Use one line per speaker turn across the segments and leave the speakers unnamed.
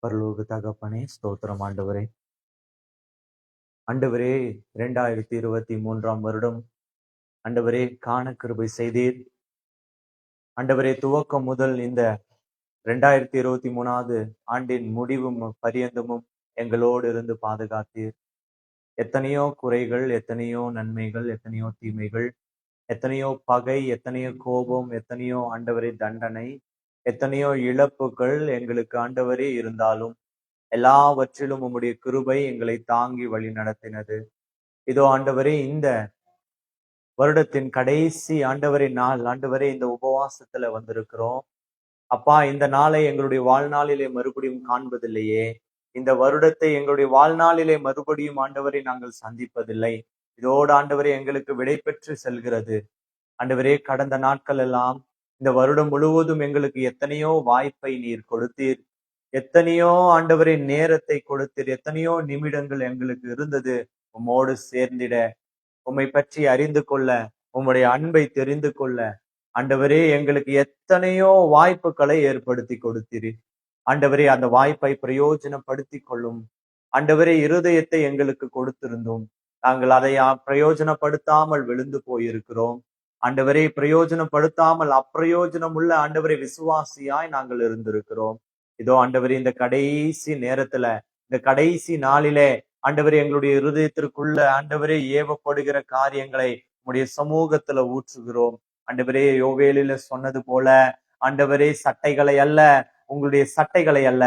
பரலோக தகப்பனே, ஸ்தோத்திரம் ஆண்டவரே. ஆண்டவரே, 2023 வருடம் ஆண்டவரே காண கிருபை செய்தீர். ஆண்டவரே, துவக்கம் முதல் இந்த 2023 ஆண்டின் முடிவும் பரியந்தமும் எங்களோடு இருந்து பாதுகாத்தீர். எத்தனையோ குறைகள், எத்தனையோ நன்மைகள், எத்தனையோ தீமைகள், எத்தனையோ பகை, எத்தனையோ கோபம், எத்தனையோ ஆண்டவரே தண்டனை, எத்தனையோ இழப்புகள் எங்களுக்கு ஆண்டவரே இருந்தாலும் எல்லாவற்றிலும் உம்முடைய கிருபை எங்களை தாங்கி வழி நடத்தினது. இதோ ஆண்டவரே, இந்த வருடத்தின் கடைசி ஆண்டவரே நாள், ஆண்டவரே இந்த உபவாசத்துல வந்திருக்கிறோம். அப்பா, இந்த நாளை எங்களுடைய வாழ்நாளிலே மறுபடியும் காண்பதில்லையே. இந்த வருடத்தை எங்களுடைய வாழ்நாளிலே மறுபடியும் ஆண்டவரை நாங்கள் சந்திப்பதில்லை. இதோடு ஆண்டவரே எங்களுக்கு விடை பெற்று செல்கிறது. ஆண்டவரே, கடந்த நாட்கள் எல்லாம் இந்த வருடம் முழுவதும் எங்களுக்கு எத்தனையோ வாய்ப்பை நீர் கொடுத்தீர். எத்தனையோ ஆண்டவரே நேரத்தை கொடுத்தீர். எத்தனையோ நிமிடங்கள் எங்களுக்கு இருந்தது உம்மோடு சேர்ந்திட, உம்மை பற்றி அறிந்து கொள்ள, உம்முடைய அன்பை தெரிந்து கொள்ள. ஆண்டவரே, எங்களுக்கு எத்தனையோ வாய்ப்புகளை ஏற்படுத்தி கொடுத்தீர். ஆண்டவரே, அந்த வாய்ப்பை பிரயோஜனப்படுத்தி கொள்ளும். ஆண்டவரே, இருதயத்தை எங்களுக்கு கொடுத்திருந்தோம், நாங்கள் அதை பிரயோஜனப்படுத்தாமல் விழுந்து போயிருக்கிறோம். ஆண்டவரே, பிரயோஜனப்படுத்தாமல் அப்பிரயோஜனம் உள்ள ஆண்டவரே விசுவாசியாய் நாங்கள் இருந்திருக்கிறோம். இதோ ஆண்டவரே, இந்த கடைசி நேரத்துல, இந்த கடைசி நாளிலே ஆண்டவரே எங்களுடைய இருதயத்திற்குள்ள ஆண்டவரே ஏவப்படுகிற காரியங்களை உங்களுடைய சமூகத்துல ஊற்றுகிறோம். ஆண்டவரே, யோவேலில சொன்னது போல ஆண்டவரே, சட்டைகளை அல்ல, உங்களுடைய சட்டைகளை அல்ல,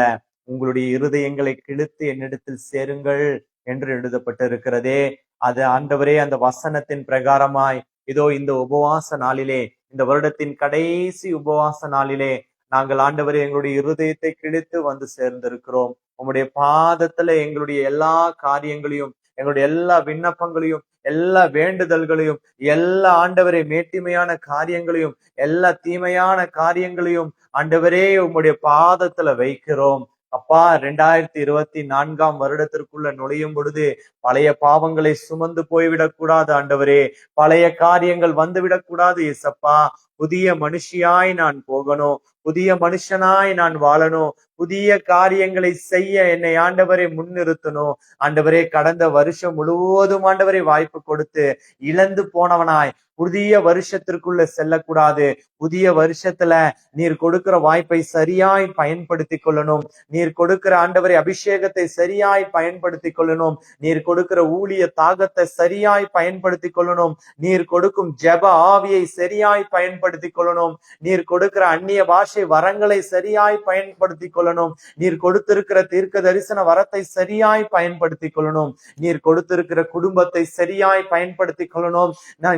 உங்களுடைய இருதயங்களை கிழித்து என்னிடத்தில் சேருங்கள் என்று எழுதப்பட்டிருக்கிறதே. அது ஆண்டவரே, அந்த வசனத்தின் பிரகாரமாய் இதோ இந்த உபவாச நாளிலே, இந்த வருடத்தின் கடைசி உபவாச நாளிலே நாங்கள் ஆண்டவரே எங்களுடைய இருதயத்தை கிழித்து வந்து சேர்ந்திருக்கிறோம். உங்களுடைய பாதத்துல எங்களுடைய எல்லா காரியங்களையும், எங்களுடைய எல்லா விண்ணப்பங்களையும், எல்லா வேண்டுதல்களையும், எல்லா ஆண்டவரே மேட்டிமையான காரியங்களையும், எல்லா தீமையான காரியங்களையும் ஆண்டவரே உங்களுடைய பாதத்துல வைக்கிறோம். அப்பா, 2024 வருடத்திற்குள்ள நுழையும் பொழுது பழைய பாவங்களை சுமந்து போய்விடக் கூடாது ஆண்டவரே. பழைய காரியங்கள் வந்துவிடக் கூடாது இயேசப்பா. புதிய மனுஷியாய் நான் போகணும், புதிய மனுஷனாய் நான் வாழணும், புதிய காரியங்களை செய்ய என்னை ஆண்டவரை முன்னிறுத்தணும். ஆண்டவரே, கடந்த வருஷம் முழுவதும் ஆண்டவரை வாய்ப்பு கொடுத்து இழந்து போனவனாய் புதிய வருஷத்திற்குள்ள செல்லக்கூடாது. புதிய வருஷத்துல நீர் கொடுக்கிற வாய்ப்பை சரியாய் பயன்படுத்தி கொள்ளணும். நீர் கொடுக்கிற ஆண்டவரை அபிஷேகத்தை சரியாய் பயன்படுத்தி கொள்ளணும். நீர் கொடுக்கிற ஊழிய தாகத்தை சரியாய் பயன்படுத்தி கொள்ளணும். நீர் கொடுக்கும் ஜெப ஆவியை சரியாய் பயன்படுத்தி கொள்ளணும். நீர் கொடுக்கிற அந்நிய பாஷை வரங்களை சரியாய் பயன்படுத்தி கொள்ளணும். நீர் கொடுத்திருக்கிற தீர்க்க தரிசன வரத்தை சரியாய் பயன்படுத்தி கொள்ளணும். நீர் கொடுத்திருக்கிற குடும்பத்தை சரியாய் பயன்படுத்தி கொள்ளணும்.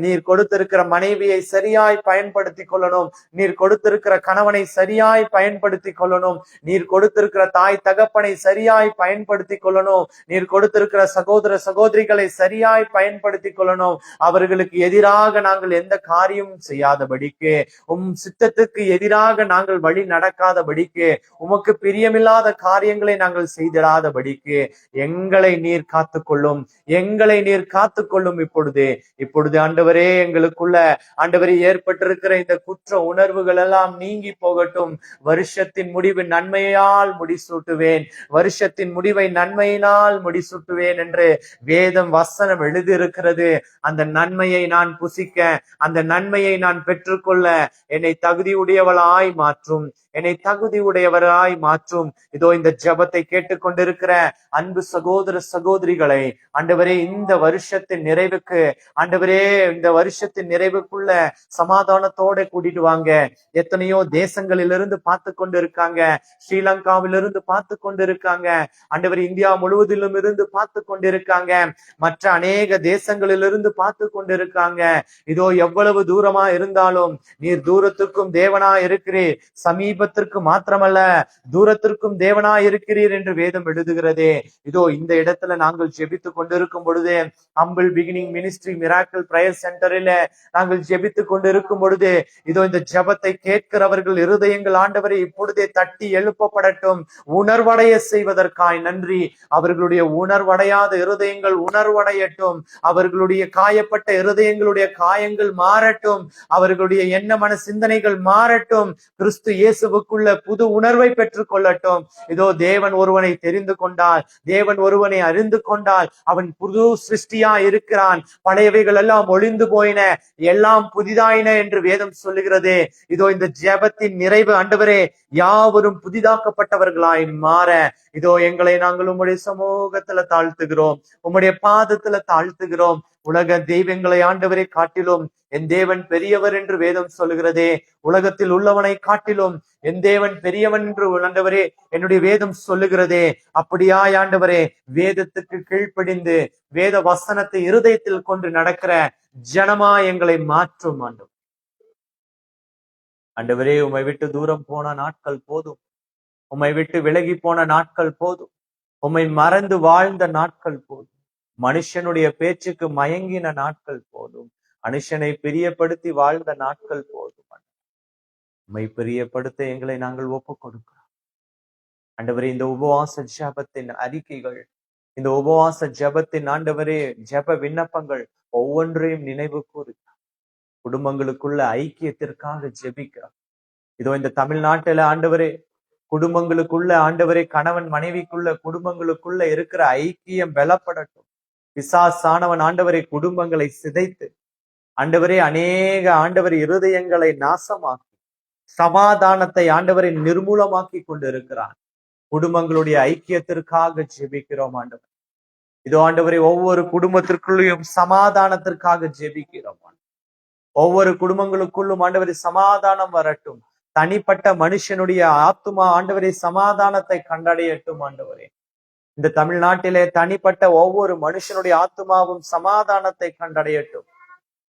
நீர் கொடுத்திருக்கிற மனைவியை சரியாய் பயன்படுத்தி கொள்ளணும். நீர் கொடுத்திருக்கிற கணவனை சரியாய் பயன்படுத்தி கொள்ளணும். நீர் கொடுத்திருக்கிற தாய் தகப்பனை சரியாய் பயன்படுத்தி கொள்ளணும். நீர் கொடுத்திருக்கிற சகோதர சகோதரிகளை சரியாய் பயன்படுத்தி கொள்ளணும். அவர்களுக்கு எதிராக நாங்கள் எந்த காரியமும் செய்யாதபடிக்கு, சித்தத்துக்கு எதிராக நாங்கள் வழி நடக்காதபடிக்கு, உமக்கு பிரியமில்லாத காரியங்களை நாங்கள் செய்திடாதபடிக்கு எங்களை நீர் காத்துக்கொள்ளும். எங்களை நீர் காத்துக்கொள்ளும். இப்பொழுது ஆண்டவரே, எங்களுக்குள்ள ஆண்டவரே ஏற்பட்டிருக்கிற இந்த குற்ற உணர்வுகள் எல்லாம் நீங்கி போகட்டும். வருஷத்தின் முடிவு நன்மையால் முடிசூட்டுவேன், வருஷத்தின் முடிவை நன்மையினால் முடிசூட்டுவேன் என்று வேதம் வசனம் எழுதியிருக்கிறது. அந்த நன்மையை நான் புசிக்க, அந்த நன்மையை நான் பெற்றுக்கொள்ள என்னை தகுதியுடையவளாய் மாற்றும், என்னை தகுதி உடையவராய் மாற்றும். இதோ இந்த ஜெபத்தை கேட்டுக்கொண்டிருக்கிற அன்பு சகோதர சகோதரிகளை ஆண்டவரே, இந்த வருஷத்தின் நிறைவுக்கு ஆண்டவரே, இந்த வருஷத்தின் நிறைவுக்குள்ள சமாதானத்தோட கூட்டிட்டு வாங்க. எத்தனையோ தேசங்களிலிருந்து பார்த்து கொண்டு இருக்காங்க, ஸ்ரீலங்காவிலிருந்து பார்த்து கொண்டு இருக்காங்க ஆண்டவர், இந்தியா முழுவதிலும் இருந்து பார்த்து கொண்டிருக்காங்க, மற்ற அநேக தேசங்களிலிருந்து பார்த்து கொண்டிருக்காங்க. இதோ எவ்வளவு தூரமா இருந்தாலும் நீர் தூரத்துக்கும் தேவனா இருக்கிறீர், சமீபத்திற்கு மாத்திரமல்ல தூரத்திற்கும் தேவனா இருக்கிறீர் என்று வேதம் எழுதுகிறதே. இதோ இந்த இடத்துல நாங்கள் ஜெபித்துக் கொண்டிருக்கும் பொழுது, humble beginning ministry miracle prayer சென்டரில நாங்கள் ஜெபித்துக் கொண்டிருக்கும் பொழுது, இதோ இந்த ஜெபத்தை கேட்கிறவர்கள் இருதயங்கள் ஆண்டவரை இப்பொழுதே தட்டி எழுப்பப்படட்டும். உணர்வடைய செய்வதற்காய் நன்றி. அவர்களுடைய உணர்வடையாத இருதயங்கள் உணர்வடையட்டும். அவர்களுடைய காயப்பட்ட இருதயங்களுடைய காயங்கள் மாறட்டும். அவர்களுடைய எண்ண மன சிந்தனைகள் மாறட்டும். கிறிஸ்து இயேசுவுக்கு கிறிஸ்துவுக்குள்ள புது உணர்வை பெற்றுக் கொள்ளட்டும். இதோ தேவன் ஒருவனை தெரிந்து கொண்டால், தேவன் ஒருவனை அறிந்து கொண்டால் அவன் புது சிருஷ்டியா இருக்கிறான். பழையவைகள் எல்லாம் ஒளிந்து போயின, எல்லாம் புதிதாயின என்று வேதம் சொல்லுகிறது. இதோ இந்த ஜெபத்தின் நிறைவு ஆண்டவரே, யாவரும் புதிதாக்கப்பட்டவர்களாய் மாற இதோ எங்களை நாங்கள் உம்முடைய சமூகத்துல தாழ்த்துகிறோம், உம்முடைய பாதத்துல தாழ்த்துகிறோம். உலக தெய்வங்களை ஆண்டவரை காட்டிலும் என் தேவன் பெரியவர் என்று வேதம் சொல்லுகிறதே. உலகத்தில் உள்ளவனை காட்டிலும் என் தேவன் பெரியவன் என்று ஆண்டவரே என்னுடைய வேதம் சொல்லுகிறதே. அப்படியாய் ஆண்டவரே, வேதத்துக்கு கீழ்ப்படிந்து வேத வசனத்தை இருதயத்தில் கொண்டு நடக்கிற ஜனமா எங்களை மாற்றும் ஆண்டவர். ஆண்டவரே, உம்மை விட்டு தூரம் போன நாட்கள் போதும், உம்மை விட்டு விலகி போன நாட்கள் போதும், உம்மை மறந்து வாழ்ந்த நாட்கள் போதும், மனுஷனுடைய பேச்சுக்கு மயங்கின நாட்கள் போதும், மனுஷனை பிரியப்படுத்தி வாழ்ந்த நாட்கள் போதும். உம்மை பிரியப்படுத்த எங்களை நாங்கள் ஒப்புக் கொடுக்கிறோம் ஆண்டவரே. இந்த உபவாச ஜெபத்தின் அறிக்கைகள், இந்த உபவாச ஜெபத்தின் ஆண்டவரே ஜெப விண்ணப்பங்கள் ஒவ்வொன்றையும் நினைவு கூறுகிறோம். குடும்பங்களுக்குள்ள ஐக்கியத்திற்காக ஜெபிக்கிறோம். இதோ இந்த தமிழ்நாட்டில ஆண்டவரே, குடும்பங்களுக்குள்ள ஆண்டவரே, கணவன் மனைவிக்குள்ள குடும்பங்களுக்குள்ள இருக்கிற ஐக்கியம் பலப்படட்டும். பிசாசானவன் ஆண்டவரே குடும்பங்களை சிதைத்து ஆண்டவரே அநேக ஆண்டவரே இருதயங்களை நாசமாக்கி சமாதானத்தை ஆண்டவரை நிர்மூலமாக்கி கொண்டு இருக்கிறான். குடும்பங்களுடைய ஐக்கியத்திற்காக ஜெபிக்கிறோம் ஆண்டவர். இதோ ஆண்டவரே, ஒவ்வொரு குடும்பத்திற்குள்ளேயும் சமாதானத்திற்காக ஜெபிக்கிறோம். ஒவ்வொரு குடும்பங்களுக்குள்ளும் ஆண்டவரே சமாதானம் வரட்டும். தனிப்பட்ட மனுஷனுடைய ஆத்துமா ஆண்டவரே சமாதானத்தை கண்டடையட்டும் ஆண்டவரே. இந்த தமிழ்நாட்டிலே தனிப்பட்ட ஒவ்வொரு மனுஷனுடைய ஆத்துமாவும் சமாதானத்தை கண்டடையட்டும்.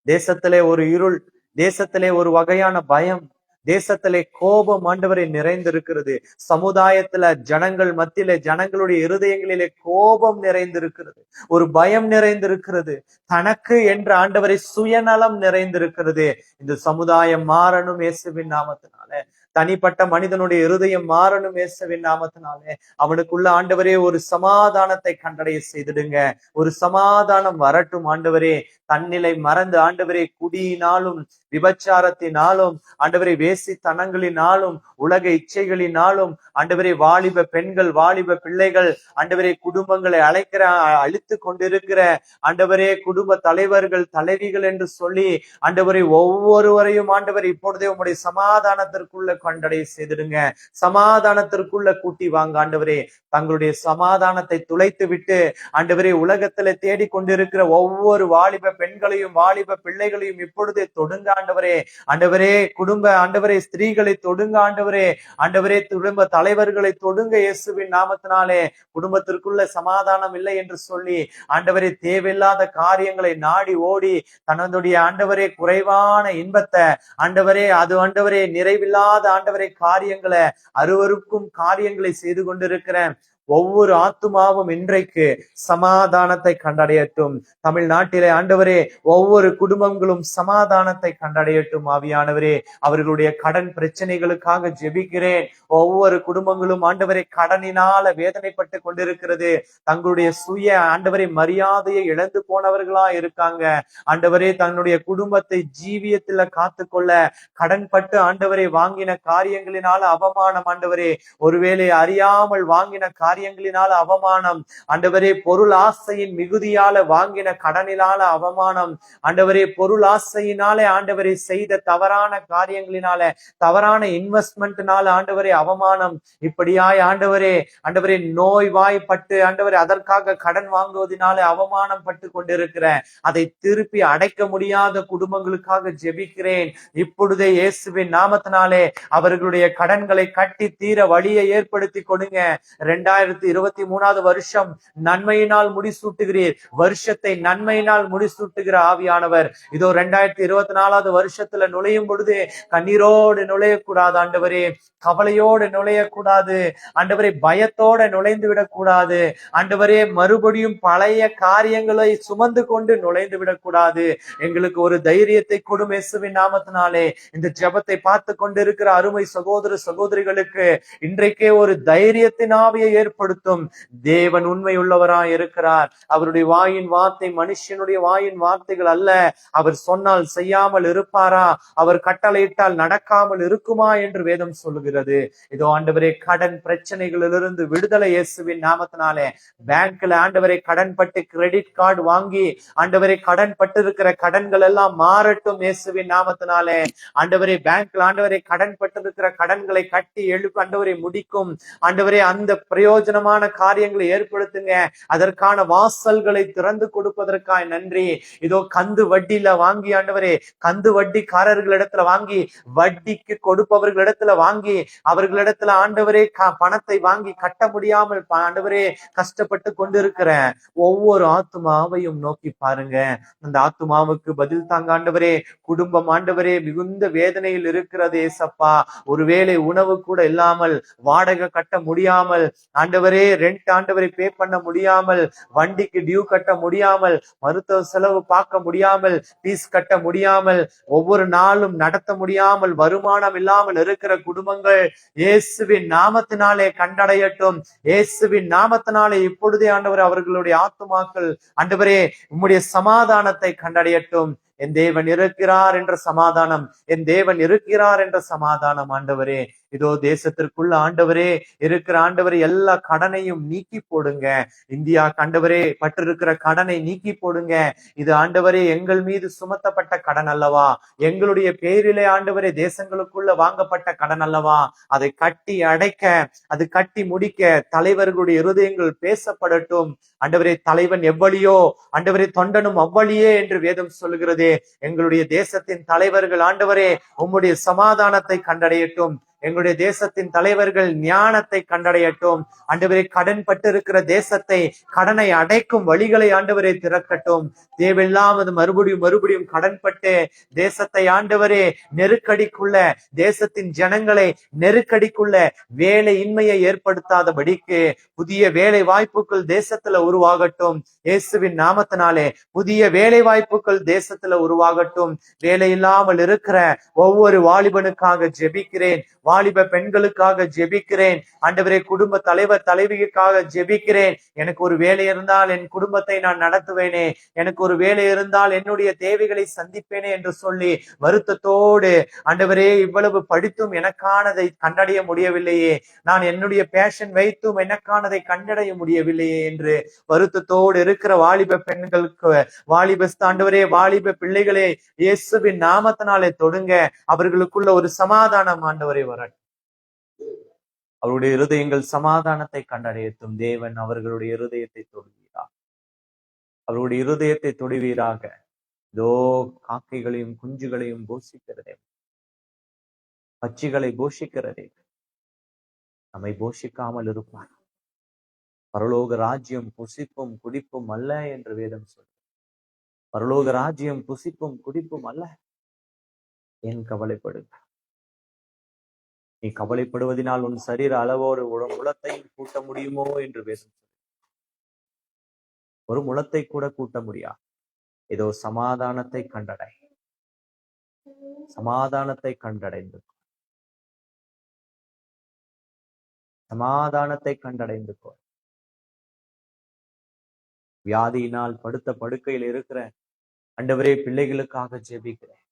தேசத்திலே ஒரு இருள், தேசத்திலே ஒரு வகையான பயம், தேசத்திலே கோபம் ஆண்டவரை நிறைந்திருக்கிறது. சமுதாயத்துல ஜனங்கள் மத்தியிலே ஜனங்களுடைய இருதயங்களிலே கோபம் நிறைந்திருக்கிறது, ஒரு பயம் நிறைந்திருக்கிறது, தனக்கு என்ற ஆண்டவரை சுயநலம் நிறைந்திருக்கிறது. இந்த சமுதாயம் மாறணும் இயேசுவின் நாமத்தினாலே. தனிப்பட்ட மனிதனுடைய இருதயம் மாறணும் இயேசுவின் நாமத்தினாலே. அவனுக்குள்ள ஆண்டவரே ஒரு சமாதானத்தை கண்டடைய செய்திடுங்க. ஒரு சமாதானம் வரட்டும் ஆண்டவரே. தன்னிலை மறந்து ஆண்டவரே குடியினாலும் விபச்சாரத்தினாலும் ஆண்டவரே வேசித்தனங்களினாலும் உலக இச்சைகளினாலும் ஆண்டவரே வாலிப பெண்கள் வாலிப பிள்ளைகள் ஆண்டவரே குடும்பங்களை அழித்து கொண்டிருக்கிற ஆண்டவரே குடும்ப தலைவர்கள் தலைவிகள் என்று சொல்லி ஆண்டவரே ஒவ்வொருவரையும் ஆண்டவரே இப்பொழுதே உம்முடைய சமாதானத்திற்குள்ள கண்டடைய செய்திடுங்க. சமாதானத்திற்குள்ள கூட்டி வாங்க ஆண்டவரே. தங்களுடைய சமாதானத்தை துளைத்து விட்டு ஆண்டவரே உலகத்துல தேடிக்கொண்டிருக்கிற ஒவ்வொரு வாலிப பெண்களையும் வாலிப பிள்ளைகளையும் இப்பொழுதே தொடுங்க ஆண்டவரே. ஆண்டவரே குடும்ப ஆண்டவரே ஸ்திரீகளை தொடுங்க ஆண்டவரே. ஆண்டவரே குடும்ப தலைவர்களை தொடுங்க இயேசுவின் நாமத்தினாலே. குடும்பத்திற்குள்ள சமாதானம் இல்லை என்று சொல்லி ஆண்டவரே தேவையில்லாத காரியங்களை நாடி ஓடி தன்னுடைய ஆண்டவரே குறைவான இன்பத்தை ஆண்டவரே அது ஆண்டவரே நிறைவில்லாத ஆண்டவரே காரியங்களை அருவருக்கும் காரியங்களை செய்து கொண்டிருக்கிறேன். ஒவ்வொரு ஆத்துமாவும் இன்றைக்கு சமாதானத்தை கண்டடையட்டும். தமிழ்நாட்டிலே ஆண்டவரே ஒவ்வொரு குடும்பங்களும் சமாதானத்தை கண்டடையட்டும் ஆவியானவரே. அவர்களுடைய கடன் பிரச்சனைகளுக்காக ஜெபிக்கிறேன். ஒவ்வொரு குடும்பங்களும் ஆண்டவரே கடனினால வேதனைப்பட்டு கொண்டிருக்கிறது. தங்களுடைய சுய ஆண்டவரே மரியாதையை இழந்து போனவர்களா இருக்காங்க ஆண்டவரே. தன்னுடைய குடும்பத்தை ஜீவியத்துல காத்துக்கொள்ள கடன்பட்டு ஆண்டவரே வாங்கின காரியங்களினால அவமானம் ஆண்டவரே. ஒருவேளை அறியாமல் வாங்கின காரியங்களினால அவமானம் ஆண்டவரே. பொருள் ஆசையின் மிகுதியால வாங்கின கடனினால அவமானம் ஆண்டவரே. பொருள் ஆசையினாலே ஆண்டவரே செய்த தவறான காரியங்களினால தவறான இன்வெஸ்ட்மெண்ட்னால ஆண்டவரே அவமானம். இப்படியாய் ஆண்டவரே ஆண்டவரே நோய் வாய்ப்பட்டு ஆண்டவரே அதற்காக கடன் வாங்குவதனால அவமானம் பட்டு கொண்டிருக்கிற அதை திருப்பி அடைக்க முடியாத குடும்பங்களுக்காக ஜெபிக்கிறேன். இப்பொழுதே இயேசுவின் நாமத்தினாலே அவர்களுடைய கடன்களை கட்டி தீர வழியை ஏற்படுத்தி கொடுங்க. 2023 வருஷம் நன்மையினால் முடிசூட்டுகிறீர். வருஷத்தை நன்மையினால் முடிசூட்டுகிற ஆவியானவர் இதோ 2024 வருஷத்துல நுழையும் பொழுது கண்ணீரோடு நுழையக்கூடாது ஆண்டவரே. கவலையோடு நுழையக்கூடாது ஆண்டவரே. பயத்தோட நுழைந்து விடக்கூடாது ஆண்டவரே. மறுபடியும் பழைய காரியங்களை சுமந்து கொண்டு நுழைந்து விடக்கூடாது. எங்களுக்கு ஒரு தைரியத்தை கொடும் இயேசுவின் நாமத்தினாலே. இந்த ஜெபத்தை பார்த்து கொண்டிருக்கிற அருமை சகோதர சகோதரிகளுக்கு இன்றைக்கே ஒரு தைரியத்தின் ஆவியை ஏற்படுத்தி ஏற்படுத்தும். தேவன் உண்மை உள்ளவராய் இருக்கிறார். அவருடைய வாயின் வார்த்தை மனுஷனுடைய வாயின் வார்த்தைகள் அல்ல. அவர் சொன்னால் செய்யாமல் இருப்பாரா? அவர் கட்டளையிட்டால் நடக்காமல் இருக்குமா என்று வேதம் சொல்லுகிறது. இதோ ஆண்டவரே, கடன் பிரச்சனைகளிலிருந்து விடுதலை இயேசுவின் நாமத்தினாலே. பேங்க்ல ஆண்டவரை கடன் பட்டு கிரெடிட் கார்டு வாங்கி ஆண்டவரை கடன் பட்டு இருக்கிற கடன்கள் எல்லாம் மாறட்டும் இயேசுவின் நாமத்தினாலே. ஆண்டவரே, பேங்க்ல ஆண்டவரை கடன் பட்டு இருக்கிற கடன்களை கட்டி எழுப்பி ஆண்டவரை முடிக்கும். ஆண்டவரே, அந்த பிரயோஜனமான காரியங்களை ஏற்படுத்துங்க. அதற்கான வாசல்களை திறந்து கொடுப்பதற்காக நன்றி. இதோ கந்து வட்டியில வாங்கி ஆண்டவரே, கந்து வட்டிக்காரர்களிடத்துல வாங்கி, வட்டிக்கு கொடுப்பவர்களிடத்துல வாங்கி, அவர்களிடத்துல ஆண்டவரே பணத்தை வாங்கி கட்ட முடியாமல் ஆண்டவரே கஷ்டப்பட்டு கொண்டிருக்கிற ஒவ்வொரு ஆத்துமாவையும் நோக்கி பாருங்க. அந்த ஆத்துமாவுக்கு பதில் தாங்க ஆண்டவரே. குடும்பம் ஆண்டவரே மிகுந்த வேதனையில் இருக்கிறது ஏசப்பா. ஒருவேளை உணவு கூட இல்லாமல், வாடகை கட்ட முடியாமல் ஆண்டவரே, ரெண்ட் ஆண்டவரை பே பண்ண முடியாமல், வண்டிக்கு டியூ கட்ட முடியாமல், மருத்துவ செலவு பார்க்க முடியாமல், பீஸ் கட்ட முடியாமல், ஒவ்வொரு நாளும் நடத்த முடியாமல், வருமானம் இல்லாமல் இருக்கிற குடும்பங்கள் இயேசுவின் நாமத்தினாலே கண்டடையட்டும். இயேசுவின் நாமத்தினாலே இப்பொழுதே ஆண்டவரே அவர்களுடைய ஆத்துமாக்கள் ஆண்டவரே உம்முடைய சமாதானத்தை கண்டடையட்டும். என் தேவன் இருக்கிறார் என்ற சமாதானம், என் தேவன் இருக்கிறார் என்ற சமாதானம் ஆண்டவரே. இதோ தேசத்திற்குள்ள ஆண்டவரே இருக்கிற ஆண்டவரே எல்லா கடனையும் நீக்கி போடுங்க. இந்தியா ஆண்டவரே பட்டிருக்கிற கடனை நீக்கி போடுங்க. இது ஆண்டவரே எங்கள் மீது சுமத்தப்பட்ட கடன் அல்லவா? எங்களுடைய பேரிலே ஆண்டவரே தேசங்களுக்குள்ள வாங்கப்பட்ட கடன் அல்லவா? அதை கட்டி அடைக்க, அது கட்டி முடிக்க தலைவர்களுடைய இருதயங்கள் பேசப்படட்டும். ஆண்டவரே, தலைவன் எவ்வளியோ ஆண்டவரே தொண்டனும் அவ்வளியே என்று வேதம் சொல்லுகிறதே. எங்களுடைய தேசத்தின் தலைவர்கள் ஆண்டவரே உம்முடைய சமாதானத்தை கண்டடையட்டும். எங்களுடைய தேசத்தின் தலைவர்கள் ஞானத்தை கண்டடையட்டும். ஆண்டவரே, கடன் பட்டு இருக்கிற தேசத்தை, கடனை அடைக்கும் வழிகளை ஆண்டவரே திறக்கட்டும். தேவையில்லாமல் மறுபடியும் கடன் பட்டு தேசத்தை ஆண்டவரே நெருக்கடிக்குள்ள, தேசத்தின் ஜனங்களை நெருக்கடிக்குள்ள வேலை இன்மையை ஏற்படுத்தாதபடிக்கு புதிய வேலை வாய்ப்புகள் தேசத்துல உருவாகட்டும். இயேசுவின் நாமத்தினாலே புதிய வேலை வாய்ப்புகள் தேசத்துல உருவாகட்டும். வேலை இல்லாமல் இருக்கிற ஒவ்வொரு வாலிபனுக்காக ஜெபிக்கிறேன். வாலிப பெண்களுக்காக ஜெபிக்கிறேன். ஆண்டவரே, குடும்ப தலைவர் தலைவிக்காக ஜெபிக்கிறேன். எனக்கு ஒரு வேலை இருந்தால் என் குடும்பத்தை நான் நடத்துவேனே, எனக்கு ஒரு வேலை இருந்தால் என்னுடைய தேவைகளை சந்திப்பேனே என்று சொல்லி வருத்தத்தோடு ஆண்டவரே, இவ்வளவு படித்தும் எனக்கானதை கண்டடைய முடியவில்லையே, நான் என்னுடைய பேஷன் வைத்தும் எனக்கானதை கண்டடைய முடியவில்லையே என்று வருத்தத்தோடு இருக்கிற வாலிப பெண்களுக்கு, வாலிப ஆண்டவரே, வாலிப பிள்ளைகளே, இயேசுவின் நாமத்தினாலே தொடுங்க. அவர்களுக்குள்ள ஒரு சமாதானம் ஆண்டவரே வரட்டும். அவருடைய இருதயங்கள் சமாதானத்தை கண்டடையட்டும். தேவன் அவர்களுடைய இருதயத்தை தொடுவீராக, அவருடைய இருதயத்தை தொடுவீராக. இதோ காக்கைகளையும் குஞ்சுகளையும் போஷிக்கிறதே, பட்சிகளை போஷிக்கிறதே, நம்மை போஷிக்காமல் இருப்பார். பரலோக ராஜ்யம் புசிப்பும் குடிப்பும் அல்ல என்று வேதம் சொல்லும். பரலோக ராஜ்யம் புசிப்பும் குடிப்பும் அல்ல. ஏன் கவலைப்படுங்க? நீ கவலைப்படுவதனால் உன் சரீர அளவோடு ஒரு முழத்தை கூட்ட முடியுமோ என்று வேதம் சொல்லும். ஒரு முழத்தை கூட கூட்ட முடியாது. ஏதோ சமாதானத்தை கண்டடை, சமாதானத்தை கண்டடைந்து, சமாதானத்தை கண்டடைந்து கொள். வியாதியினால் படுத்த படுக்கையில் இருக்கிற ஆண்டவரே பிள்ளைகளுக்காக ஜெபிக்கிறேன்.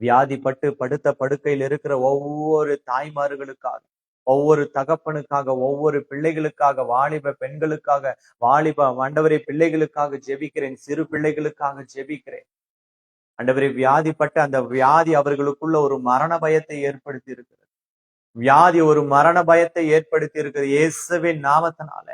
வியாதிப்பட்டு படுத்த படுக்கையில் இருக்கிற ஒவ்வொரு தாய்மார்களுக்காக, ஒவ்வொரு தகப்பனுக்காக, ஒவ்வொரு பிள்ளைகளுக்காக, வாலிப பெண்களுக்காக, வாலிப ஆண்டவரே பிள்ளைகளுக்காக ஜெபிக்கிறேன். சிறு பிள்ளைகளுக்காக ஜெபிக்கிறேன். ஆண்டவரே, வியாதிப்பட்டு அந்த வியாதி அவர்களுக்குள்ள ஒரு மரண பயத்தை ஏற்படுத்தி இருக்கிறது. வியாதி ஒரு மரண பயத்தை ஏற்படுத்தி இருக்கிறது. இயேசுவின் நாமத்தினால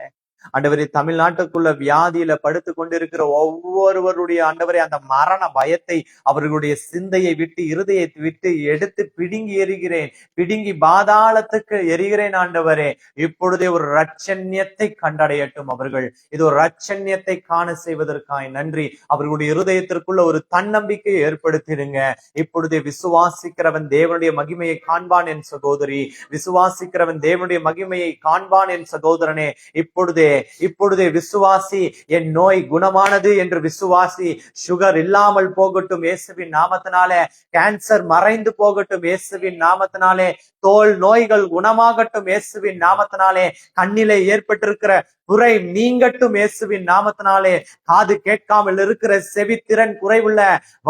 ஆண்டவரே, தமிழ்நாட்டுக்குள்ள வியாதியில படுத்து கொண்டிருக்கிற ஒவ்வொருவருடைய ஆண்டவரே அந்த மரண பயத்தை அவர்களுடைய சிந்தையை விட்டு, இருதயத்தை விட்டு எடுத்து பிடுங்கி எறிகிறேன். பிடுங்கி பாதாளத்துக்கு எறிகிறேன் ஆண்டவரே. இப்பொழுதே ஒரு ரட்சண்யத்தை கண்டடையட்டும் அவர்கள். இது ஒரு ரட்சண்யத்தை காண செய்வதற்காய் நன்றி. அவர்களுடைய இருதயத்திற்குள்ள ஒரு தன்னம்பிக்கையை ஏற்படுத்திடுங்க. இப்பொழுதே விசுவாசிக்கிறவன் தேவனுடைய மகிமையை காண்பான் என் சகோதரி, விசுவாசிக்கிறவன் தேவனுடைய மகிமையை காண்பான் என் சகோதரனே. இப்பொழுதே இப்பொழுதே விசுவாசி. என் நோய் குணமானது என்று விசுவாசி. சுகர் இல்லாமல் போகட்டும் இயேசுவின் நாமத்தினாலே. கேன்சர் மறைந்து போகட்டும் இயேசுவின் நாமத்தினாலே. தோல் நோய்கள் குணமாகட்டும் இயேசுவின் நாமத்தினாலே. கண்ணிலே ஏற்பட்டிருக்கிற குறை நீங்கட்டும் இயேசுவின் நாமத்தினாலே. காது கேட்காமல் இருக்கிற செவித்திறன் குறைவுள்ள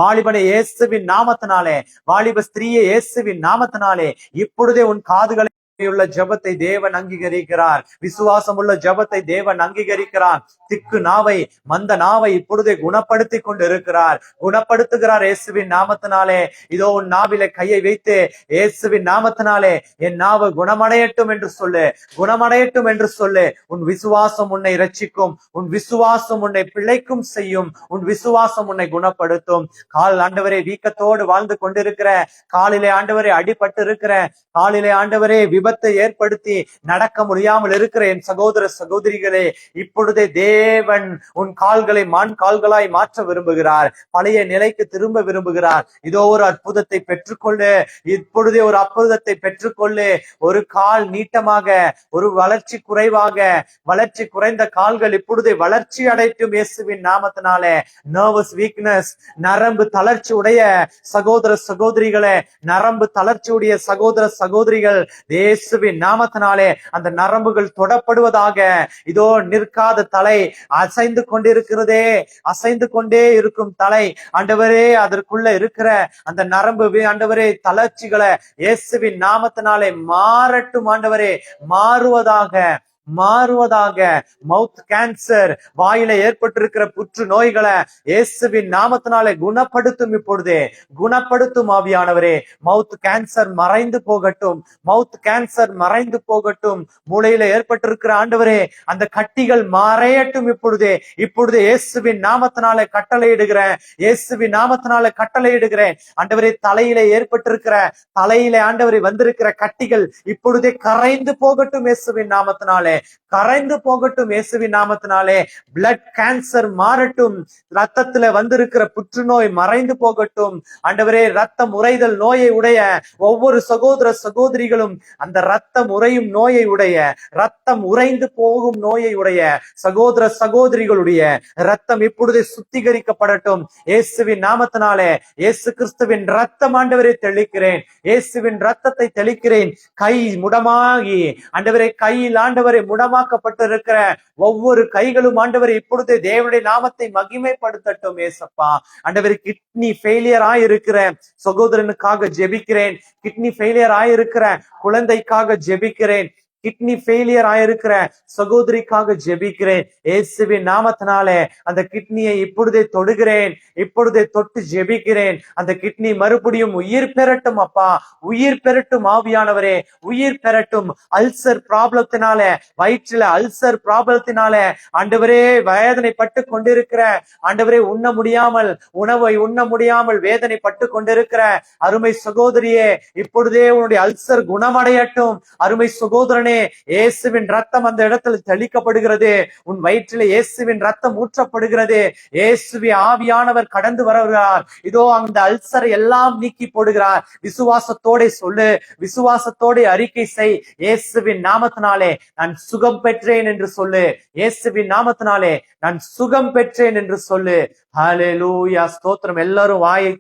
வாலிபனை இயேசுவின் நாமத்தினாலே, வாலிப ஸ்திரீயை இயேசுவின் நாமத்தினாலே இப்பொழுதே உன் காதுகளை உள்ள ஜபத்தை தேவன் அங்கீகரிக்கிறார். விசுவாசம் உள்ள ஜபத்தை தேவன் அங்கீகரிக்கிறார். திக்கு நாவை, மந்த நாவை இப்பொழுதே குணப்படுத்தி கொண்டு இருக்கிறார், குணப்படுத்துகிறார் இயேசுவின் நாமத்தினாலே. இதோ உன் நாவிலே கையை வைத்து இயேசுவின் நாமத்தினாலே என் நாவு குணமடையட்டும் என்று சொல்லு, குணமடையட்டும் என்று சொல்லு. உன் விசுவாசம் உன்னை இரட்சிக்கும், உன் விசுவாசம் உன்னை பிழைக்கும் செய்யும், உன் விசுவாசம் உன்னை குணப்படுத்தும். கால் ஆண்டவரே வீக்கத்தோடு வாழ்ந்து கொண்டிருக்கிற, காலிலே ஆண்டவரே அடிபட்டு இருக்கிற, காலிலே ஆண்டவரே விபத்தை ஏற்படுத்தி நடக்க முடியாமல் இருக்கிற என் சகோதர சகோதரிகளே, இப்பொழுதே தேவன் உன் கால்களை மான் கால்களாய் மாற்ற விரும்புகிறார், பழைய நிலைக்கு திரும்ப விரும்புகிறார். இதோ ஒரு அற்புதத்தை பெற்றுக்கொள்ளு, இப்பொழுதே ஒரு அற்புதத்தை பெற்றுக்கொள்ளு. ஒரு கால் நீட்டமாக, ஒரு வளர்ச்சி குறைவாக, வளர்ச்சி குறைந்த கால்கள் இப்பொழுதே வளர்ச்சி அடைட்டும் இயேசுவின் நாமத்தினாலே. நர்வஸ் வீக்னஸ், நரம்பு தளர்ச்சி உடைய சகோதர சகோதரிகளே, நரம்பு தளர்ச்சி உடைய சகோதர சகோதரிகள் இயேசுவின் நாமத்தினாலே அந்த நரம்புகள் தொடப்படுவதாக. இதோ நிற்காத தலை அசைந்து கொண்டிருக்கிறதே, அசைந்து கொண்டே இருக்கும் தலை ஆண்டவரே, அதற்குள்ள இருக்கிற அந்த நரம்பு ஆண்டவரே தளர்ச்சிகளை இயேசுவின் நாமத்தினாலே மாறட்டும் ஆண்டவரே, மாறுவதாக, மாறுவதாக. மவுத் கேன்சர், வாயில ஏற்பட்டிருக்கிற புற்று நோய்களை இயேசுவின் நாமத்தினாலே குணப்படுத்தும், இப்பொழுதே குணப்படுத்தும் ஆவியானவரே. மவுத் கேன்சர் மறைந்து போகட்டும், மவுத் கேன்சர் மறைந்து போகட்டும். மூளையில ஏற்பட்டிருக்கிற ஆண்டவரே அந்த கட்டிகள் மறையட்டும் இப்பொழுதே, இப்பொழுதே இயேசுவின் நாமத்தினாலே கட்டளையிடுகிறேன், இயேசுவின் நாமத்தினாலே கட்டளையிடுகிறேன். ஆண்டவரே தலையிலே ஏற்பட்டிருக்கிற, தலையிலே ஆண்டவரே வந்திருக்கிற கட்டிகள் இப்பொழுதே கரைந்து போகட்டும் இயேசுவின் நாமத்தினாலே, கரைந்து போகட்டும் இயேசுவின் நாமத்தினாலே. பிளட் கேன்சர் மாறட்டும், ரத்தத்துல வந்திருக்கிற புற்றுநோய் மறைந்து போகட்டும் ஆண்டவரே. ரத்தம் உறைதல் நோயை உடைய ஒவ்வொரு சகோதர சகோதரிகளும், அந்த ரத்தம் உறையும் நோயை உடைய, ரத்தம் உறைந்து போகும் நோயை உடைய சகோதர சகோதரிகளுடைய ரத்தம் இப்பொழுதே சுத்திகரிக்கப்படட்டும் இயேசுவின் நாமத்தினாலே. இயேசு கிறிஸ்துவின் ரத்தம் ஆண்டவரை தெளிக்கிறேன், இயேசுவின் ரத்தத்தை தெளிக்கிறேன். கை முடமாகி ஆண்டவரே, கையில் ஆண்டவரை முடமாக்கப்பட்டிருக்கிற ஒவ்வொரு கைகளும் ஆண்டவரை இப்பொழுது தேவனுடைய நாமத்தை மகிமைப்படுத்தட்டும் ஏசப்பா. ஆண்டவரை கிட்னி ஃபெயிலியர் ஆயிருக்கிற சகோதரனுக்காக ஜெபிக்கிறேன், கிட்னி ஃபெயிலியர் ஆயிருக்கிற குழந்தைக்காக ஜெபிக்கிறேன், கிட்னி ஃபெயிலியர் ஆயிருக்கிற சகோதரிக்காக ஜெபிக்கிறேன் இயேசுவின் நாமத்தினாலே. அந்த கிட்னியை இப்பொழுதே தொடுகிறேன், இப்பொழுதே தொட்டு ஜெபிக்கிறேன். அந்த கிட்னி மறுபடியும் உயிர் பெறட்டும் அப்பா, உயிர் பெறட்டும் ஆவியானவரே, உயிர் பெறட்டும். அல்சர் ப்ராப்ளத்தினால, வயிற்றுல அல்சர் ப்ராப்ளத்தினால ஆண்டவரே வேதனைப்பட்டு கொண்டிருக்கிற, ஆண்டவரே உண்ண முடியாமல், உணவை உண்ண முடியாமல் வேதனைப்பட்டு கொண்டிருக்கிற அருமை சகோதரியே, இப்பொழுதே உன்னுடைய அல்சர் குணமடையட்டும். அருமை சகோதரனே, இயேசுவின் ரத்தம் அந்த இடத்துல தெளிக்கப்படுகிறது, உன் வயிற்றில் இயேசுவின் ரத்தம் ஊற்றப்படுகிறது. இயேசுவின் ஆவியானவர் கடந்து வருகிறார். இதோ அந்த அல்சரை எல்லாம் நீக்கி போடுகிறார். விசுவாசத்தோட சொல்லு, விசுவாசத்தோட அறிக்கை செய். இயேசுவின் நாமத்தினாலே நான் சுகம் பெற்றேன் என்று சொல்லு, இயேசுவின் நாமத்தினாலே நான் சுகம் பெற்றேன் என்று சொல்லு. ஹல்லேலூயா, ஸ்தோத்திரம். எல்லாரும் வாயை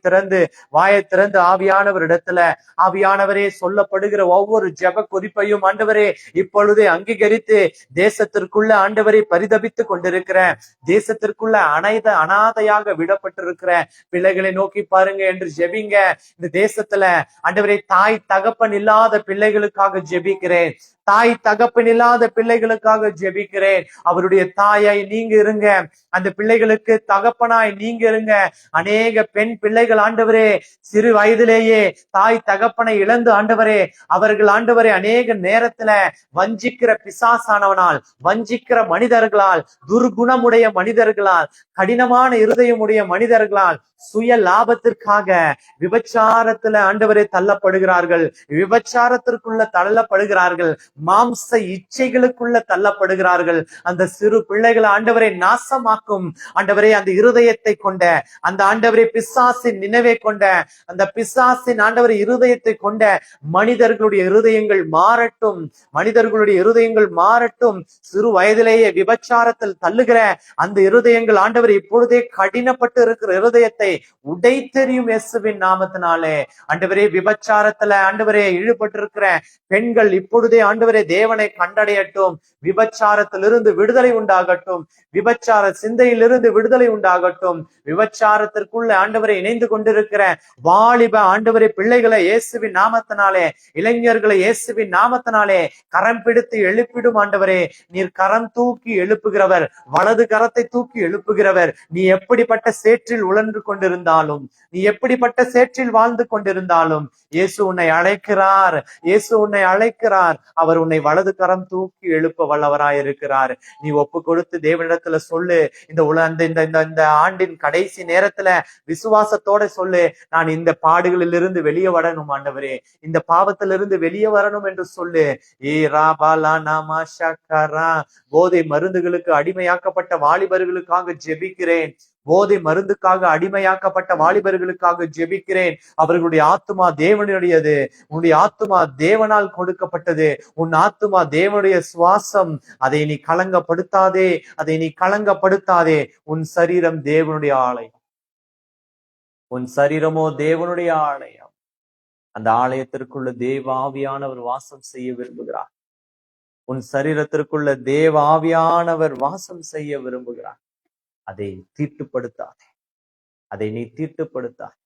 திறந்து ஆவியானவர் இடத்துல, ஆவியானவரே சொல்லப்படுகிற ஒவ்வொரு ஜெப குறிப்பையும் ஆண்டவரே இப்பொழுதே அங்கீகரித்து, தேசத்திற்குள்ள ஆண்டவரை பரிதபித்து கொண்டிருக்கிற, தேசத்திற்குள்ள அனாதையாக விடப்பட்டிருக்கிற பிள்ளைகளை நோக்கி பாருங்க என்று ஜெபிங்க. இந்த தேசத்துல ஆண்டவரை தாய் தகப்பன் இல்லாத பிள்ளைகளுக்காக ஜெபிக்கிறேன், தாய் தகப்பன் இல்லாத பிள்ளைகளுக்காக ஜெபிக்கிறேன். அவருடைய தாயாய் நீங்க இருங்க, அந்த பிள்ளைகளுக்கு தகப்பனாய் நீங்க இருங்க. அநேக பெண் பிள்ளைகள் ஆண்டவரே சிறு வயதிலேயே தாய் தகப்பனை இழந்து ஆண்டவரே, அவர்கள் ஆண்டவரே அநேக நேரத்துல வஞ்சிக்கிற பிசாசானவனால், வஞ்சிக்கிற மனிதர்களால், துர்குணமுடைய மனிதர்களால், கடினமான இருதயமுடைய மனிதர்களால் சுய லாபத்திற்காக விபச்சாரத்துல ஆண்டவரே தள்ளப்படுகிறார்கள், விபச்சாரத்திற்குள்ள தள்ளப்படுகிறார்கள். மாம்ச இச்சைகளுக்குள்ள தள்ளப்படுகிறார்கள். அந்த சிறு பிள்ளைகள் ஆண்டவரை நாசமாக்கும் ஆண்டவரே அந்த இருதயத்தை கொண்ட, அந்த ஆண்டவரை பிசாசின் நினைவை கொண்ட, அந்த பிசாசின் ஆண்டவரை இருதயத்தை கொண்ட மனிதர்களுடைய இருதயங்கள் மாறட்டும், மனிதர்களுடைய இருதயங்கள் மாறட்டும். சிறு வயதிலேயே விபச்சாரத்தில் தள்ளுகிற அந்த இருதயங்கள் ஆண்டவர் இப்பொழுதே கடினப்பட்டு இருக்கிற இருதயத்தை உடைத்தெறியும் இயேசுவின் நாமத்தினாலே. ஆண்டவரே விபச்சாரத்துல ஆண்டவரே ஈடுபட்டிருக்கிற பெண்கள் இப்பொழுதே ஆண்டவரே தேவனை கண்டடையட்டும். விபச்சாரத்திலிருந்து விடுதலை உண்டாகட்டும், விபச்சார சிந்தையிலிருந்து விடுதலை உண்டாகட்டும். விபச்சாரத்திற்குள்ள ஆண்டவரை இணைந்து கொண்டிருக்கிற வாலிப ஆண்டவரை பிள்ளைகளை இயேசுவின் நாமத்தினாலே, இளைஞர்களை இயேசுவின் நாமத்தினாலே கரம் பிடித்து எழுப்பிடும் ஆண்டவரே. நீர் கரம் தூக்கி எழுப்புகிறவர், வலது கரத்தை தூக்கி எழுப்புகிறவர். நீ எப்படிப்பட்ட சேற்றில் உழன்று கொண்டிருந்தாலும், நீ எப்படிப்பட்ட சேற்றில் வாழ்ந்து கொண்டிருந்தாலும் இயேசு உன்னை அழைக்கிறார், இயேசு உன்னை அழைக்கிறார். அவர் உன்னை வலது கரம் தூக்கி எழுப்ப வல்லவராயிருக்கிறார். நீ ஒப்பு கொடுத்து தேவனிடத்துல சொல்லு. இந்த ஆண்டின் கடைசி நேரத்துல விசுவாசத்தோட சொல்லு, நான் இந்த பாடுகளிலிருந்து வெளியே வரணும் ஆண்டவரே, இந்த பாவத்திலிருந்து வெளியே வரணும் என்று சொல்லு. போதை மருந்துகளுக்கு அடிமையாக்கப்பட்ட வாலிபர்களுக்காக ஜெபிக்கிறேன். போதை மருந்துக்காக அடிமையாக்கப்பட்ட வாலிபர்களுக்காக ஜெபிக்கிறேன். அவர்களுடைய ஆத்துமா தேவனுடையது, உன்னுடைய ஆத்துமா தேவனால் கொடுக்கப்பட்டது. உன் ஆத்துமா தேவனுடைய சுவாசம். அதை நீ கலங்கப்படுத்தாதே, அதை நீ கலங்கப்படுத்தாதே. உன் சரீரம் தேவனுடைய ஆலயம், உன் சரீரமோ தேவனுடைய ஆலயம். அந்த ஆலயத்திற்குள்ள தேவ ஆவியானவர் வாசம் செய்ய விரும்புகிறார். உன் சரீரத்திற்குள்ள தேவ ஆவியானவர் வாசம் செய்ய விரும்புகிறார். அதை தீட்டுப்படுத்தாதே, அதை நீ தீட்டுப்படுத்தாதே.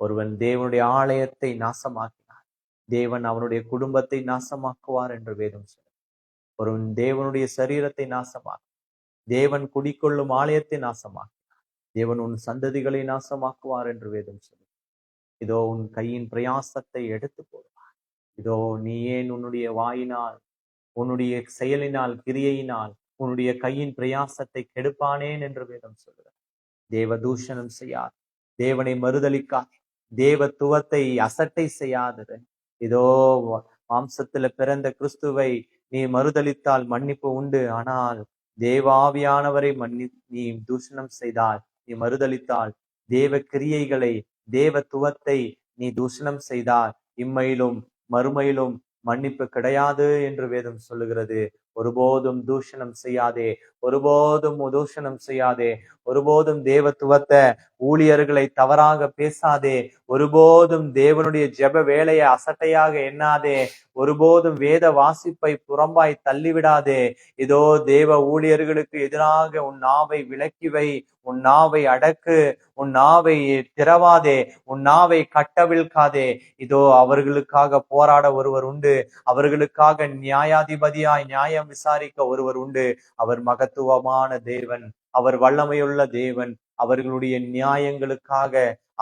ஒருவன் தேவனுடைய ஆலயத்தை நாசமாக்கினார், தேவன் அவனுடைய குடும்பத்தை நாசமாக்குவார் என்று வேதம் சொல்லும். ஒருவன் தேவனுடைய சரீரத்தை நாசமாக்கு, தேவன் குடிக்கொள்ளும் ஆலயத்தை நாசமாக்கினார், தேவன் உன் சந்ததிகளை நாசமாக்குவார் என்று வேதம் சொல்லும். இதோ உன் கையின் பிரயாசத்தை எடுத்து போடுவார். இதோ நீ ஏன் உன்னுடைய வாயினால், உன்னுடைய செயலினால், கிரியையினால் உன்னுடைய கையின் பிரயாசத்தை கெடுப்பானேன் என்று வேதம் சொல்கிறார். தேவ தூஷணம் செய்யாது, தேவனை மறுதலிக்காதே, தேவத்துவத்தை அசட்டை செய்யாதது. இதோ மாம்சத்துல பிறந்த கிறிஸ்துவை நீ மறுதலித்தால் மன்னிப்பு உண்டு. ஆனால் தேவாவியானவரை நீ தூஷணம் செய்தால், நீ மறுதலித்தால், தேவ கிரியைகளை, தேவத்துவத்தை நீ தூஷணம் செய்தால் இம்மையிலும் மறுமையிலும் மன்னிப்பு கிடையாது என்று வேதம் சொல்லுகிறது. ஒருபோதும் தூஷணம் செய்யாதே, ஒருபோதும் தூஷணம் செய்யாதே. ஒருபோதும் தேவத்துவத்தை, ஊழியர்களை தவறாக பேசாதே. ஒருபோதும் தேவனுடைய ஜெப வேலையை அசட்டையாக எண்ணாதே. ஒருபோதும் வேத வாசிப்பை புறம்பாய் தள்ளிவிடாதே. இதோ தேவ ஊழியர்களுக்கு எதிராக உன் நாவை விலக்கிவை, உன் நாவை அடக்கு, உன் நாவை திறவாதே, உன் நாவை கட்டவிழ்க்காதே. இதோ அவர்களுக்காக போராட ஒருவர் உண்டு, அவர்களுக்காக நியாயாதிபதியாய் நியாயம் விசாரிக்க ஒருவர் உண்டு. அவர் மகத்துவமான தேவன், அவர் வல்லமையுள்ள தேவன். அவர்களுடைய நியாயங்களுக்காக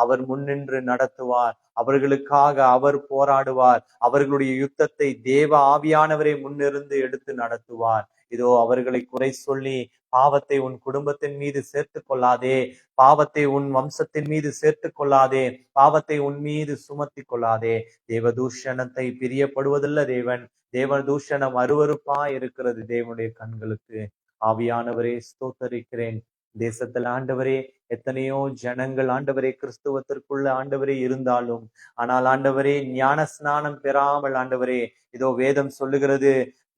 அவர் முன்னின்று நடத்துவார், அவர்களுக்காக அவர் போராடுவார். அவர்களுடைய யுத்தத்தை தேவ ஆவியானவரை முன்னிருந்து எடுத்து நடத்துவார். இதோ அவர்களை குறை சொல்லி பாவத்தை உன் குடும்பத்தின் மீது சேர்த்து கொள்ளாதே, பாவத்தை உன் வம்சத்தின் மீது சேர்த்து கொள்ளாதே, பாவத்தை உன் மீது சுமத்தி கொள்ளாதே. தேவதூஷணத்தை பிரியப்படுவதில்ல தேவன். தேவதூஷணம் அருவருப்பா இருக்கிறது தேவனுடைய கண்களுக்கு. ஆவியானவரே ஸ்தோத்தரிக்கிறேன். தேசத்துல ஆண்டவரே எத்தனையோ ஜனங்கள் ஆண்டவரே கிறிஸ்துவத்திற்குள்ள ஆண்டவரே இருந்தாலும், ஆனால் ஆண்டவரே ஞான ஸ்நானம் பெறாமல் ஆண்டவரே, இதோ வேதம் சொல்லுகிறது,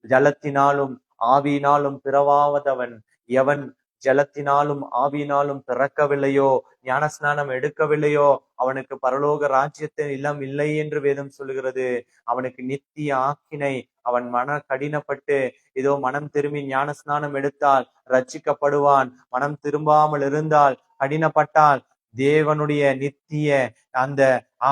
ஜலத்தினாலும் ஆவியினாலும் பிறவாதவன் எவன் ஜலத்தினாலும் ஆவியினாலும் பிறக்கவில்லையோ, ஞான ஸ்நானம் எடுக்கவில்லையோ, அவனுக்கு பரலோக ராஜ்யத்தின் இல்லம் இல்லை என்று வேதம் சொல்லுகிறது. அவனுக்கு நித்திய ஆக்கினை. அவன் மன கடினப்பட்டு இதோ மனம் திரும்பி ஞான ஸ்நானம் எடுத்தால் ரட்சிக்கப்படுவான். மனம் திரும்பாமல் இருந்தால், கடினப்பட்டால் தேவனுடைய நித்திய அந்த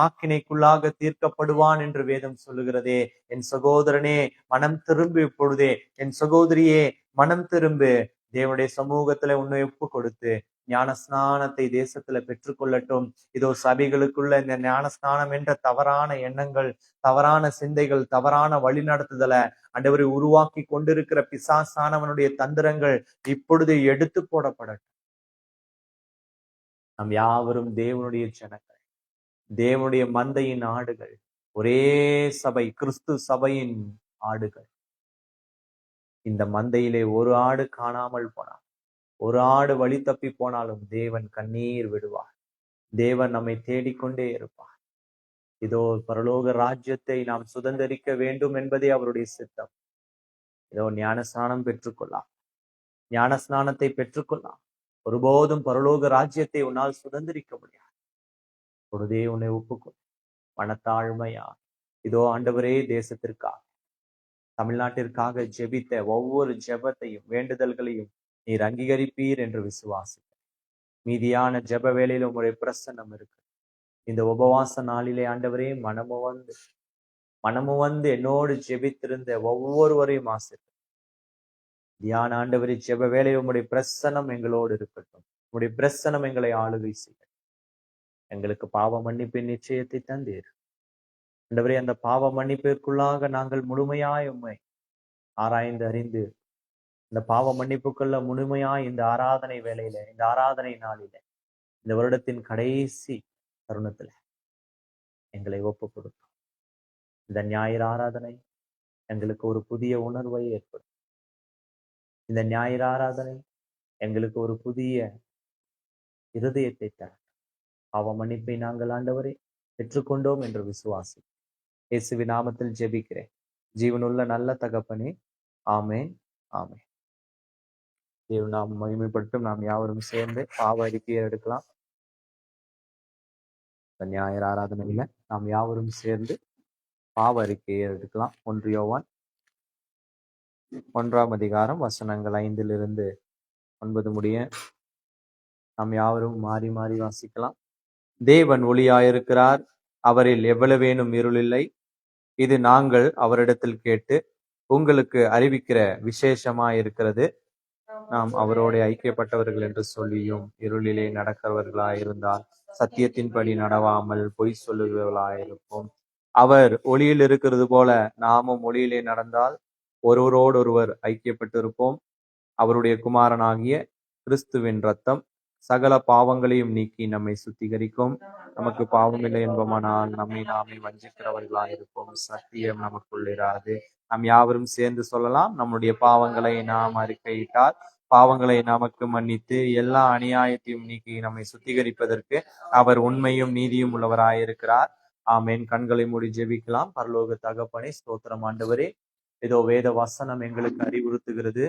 ஆக்கினைக்குள்ளாக தீர்க்கப்படுவான் என்று வேதம் சொல்லுகிறதே. என் சகோதரனே மனம் திரும்பு, இப்பொழுதே என் சகோதரியே மனம் திரும்பு. தேவனுடைய சமூகத்துல உன்னை ஒப்பு கொடுத்து ஞானஸ்நானத்தை தேசத்துல பெற்றுக்கொள்ளட்டும். இதோ சபைகளுக்குள்ள இந்த ஞானஸ்நானம் என்ற தவறான எண்ணங்கள், தவறான சிந்தைகள், தவறான வழிநடத்துதலை ஆண்டவரை உருவாக்கி கொண்டிருக்கிற பிசாசானவனுடைய தந்திரங்கள் இப்பொழுது எடுத்து போடப்படட்டும். நம் யாவரும் தேவனுடைய ஜனங்கள், தேவனுடைய மந்தையின் ஆடுகள், ஒரே சபை, கிறிஸ்து சபையின் ஆடுகள். இந்த மந்தையிலே ஒரு ஆடு காணாமல் போனார், ஒரு ஆடு வழி தப்பி போனாலும் தேவன் கண்ணீர் விடுவார். தேவன் நம்மை தேடிக்கொண்டே இருப்பார். இதோ பரலோக ராஜ்யத்தை நாம் சுதந்திரிக்க வேண்டும் என்பதே அவருடைய சித்தம். இதோ ஞானஸ்நானம் பெற்றுக்கொள்ளலாம், ஞானஸ்நானத்தை பெற்றுக்கொள்ளலாம். ஒருபோதும் பரலோக ராஜ்யத்தை உன்னால் சுதந்திரிக்க முடியாது. பொழுதே உன்னை ஒப்புக்கொள், மனத்தாழ்மையா. இதோ ஆண்டவரே, தேசத்திற்காக, தமிழ்நாட்டிற்காக ஜெபித்த ஒவ்வொரு ஜெபத்தையும் வேண்டுதல்களையும் நீர் அங்கீகரிப்பீர் என்று விசுவாசி. மீதியான ஜெப வேளையில உங்களுடைய பிரசன்னம் இருக்கு. இந்த உபவாச நாளிலே ஆண்டவரே, மனமு வந்து என்னோடு ஜெபித்திருந்த ஒவ்வொருவரையும் ஆசிரியர் தியான ஆண்டவரே, ஜெப வேளையில் உங்களுடைய பிரசன்னம் எங்களோடு இருக்கட்டும். உங்களுடைய பிரசன்னம் எங்களை ஆளுகை செய்ய. எங்களுக்கு பாவ மன்னிப்பின் நிச்சயத்தை தந்தீர் ஆண்டவரே. அந்த பாவ மன்னிப்பிற்குள்ளாக நாங்கள் முழுமையாய் உம்மை ஆராய்ந்து அறிந்து இந்த பாவ மன்னிப்புக்குள்ள முழுமையாய் இந்த ஆராதனை வேளையில, இந்த ஆராதனை நாளில, இந்த வருடத்தின் கடைசி தருணத்துல எங்களை ஒப்பு கொடுத்தோம். இந்த ஞாயிறு ஆராதனை எங்களுக்கு ஒரு புதிய உணர்வை ஏற்படும். இந்த ஞாயிறு ஆராதனை எங்களுக்கு ஒரு புதிய இருதயத்தை தர. பாவ மன்னிப்பை நாங்கள் ஆண்டவரை பெற்றுக்கொண்டோம் என்று விசுவாசி இயேசுவின் நாமத்தில் ஜெபிக்கிறேன் ஜீவனுள்ள நல்ல தகப்பனே, ஆமேன், ஆமேன். தேவன் நாம் மகிமைப்பட்டும் நாம் யாவரும் சேர்ந்து பாவ அறிக்கையை எடுக்கலாம். ஞாயிறு ஆராதனையில நாம் யாவரும் சேர்ந்து பாவ அறிக்கையை எடுக்கலாம். 1 யோவான் 1ஆம் அதிகாரம் வசனங்கள் 5 9 முடிய நாம் யாவரும் மாறி மாறி வாசிக்கலாம். தேவன் ஒளியாயிருக்கிறார், அவரில் எவ்வளவேனும் இருள் இல்லை. இது நாங்கள் அவரிடத்தில் கேட்டு உங்களுக்கு அறிவிக்கிற விசேஷமாயிருக்கிறது. நாம் அவரோட ஐக்கியப்பட்டவர்கள் என்று சொல்லியும் இருளிலே நடக்கிறவர்களாயிருந்தால் சத்தியத்தின்படி நடவாமல் பொய் சொல்லுகிறவர்களாயிருப்போம். அவர் ஒளியில் இருக்கிறது போல நாமும் ஒளியிலே நடந்தால் ஒருவரோடொருவர் ஐக்கியப்பட்டிருப்போம். அவருடைய குமாரனாகிய கிறிஸ்துவின் இரத்தம் சகல பாவங்களையும் நீக்கி நம்மை சுத்திகரிக்கும். நமக்கு பாவம் இல்லை என்பமானால் நம்மை நாமே வஞ்சிக்கிறவர்களாயிருப்போம். சத்தியம் நமக்குள் இராது. நாம் யாவரும் சேர்ந்து சொல்லலாம். நம்முடைய பாவங்களை நாம் அறிக்கையிட்டால் பாவங்களை நமக்கு மன்னித்து எல்லா அநியாயத்தையும் நீக்கி நம்மை சுத்திகரிப்பதற்கு அவர் உண்மையும் நீதியும் உள்ளவராயிருக்கிறார். ஆமேன். கண்களை மூடி ஜெபிக்கலாம். பரலோக தகப்பனே, ஸ்தோத்திரம் ஆண்டவரே. ஏதோ வேத வசனம் எங்களுக்கு அறிவுறுத்துகிறது,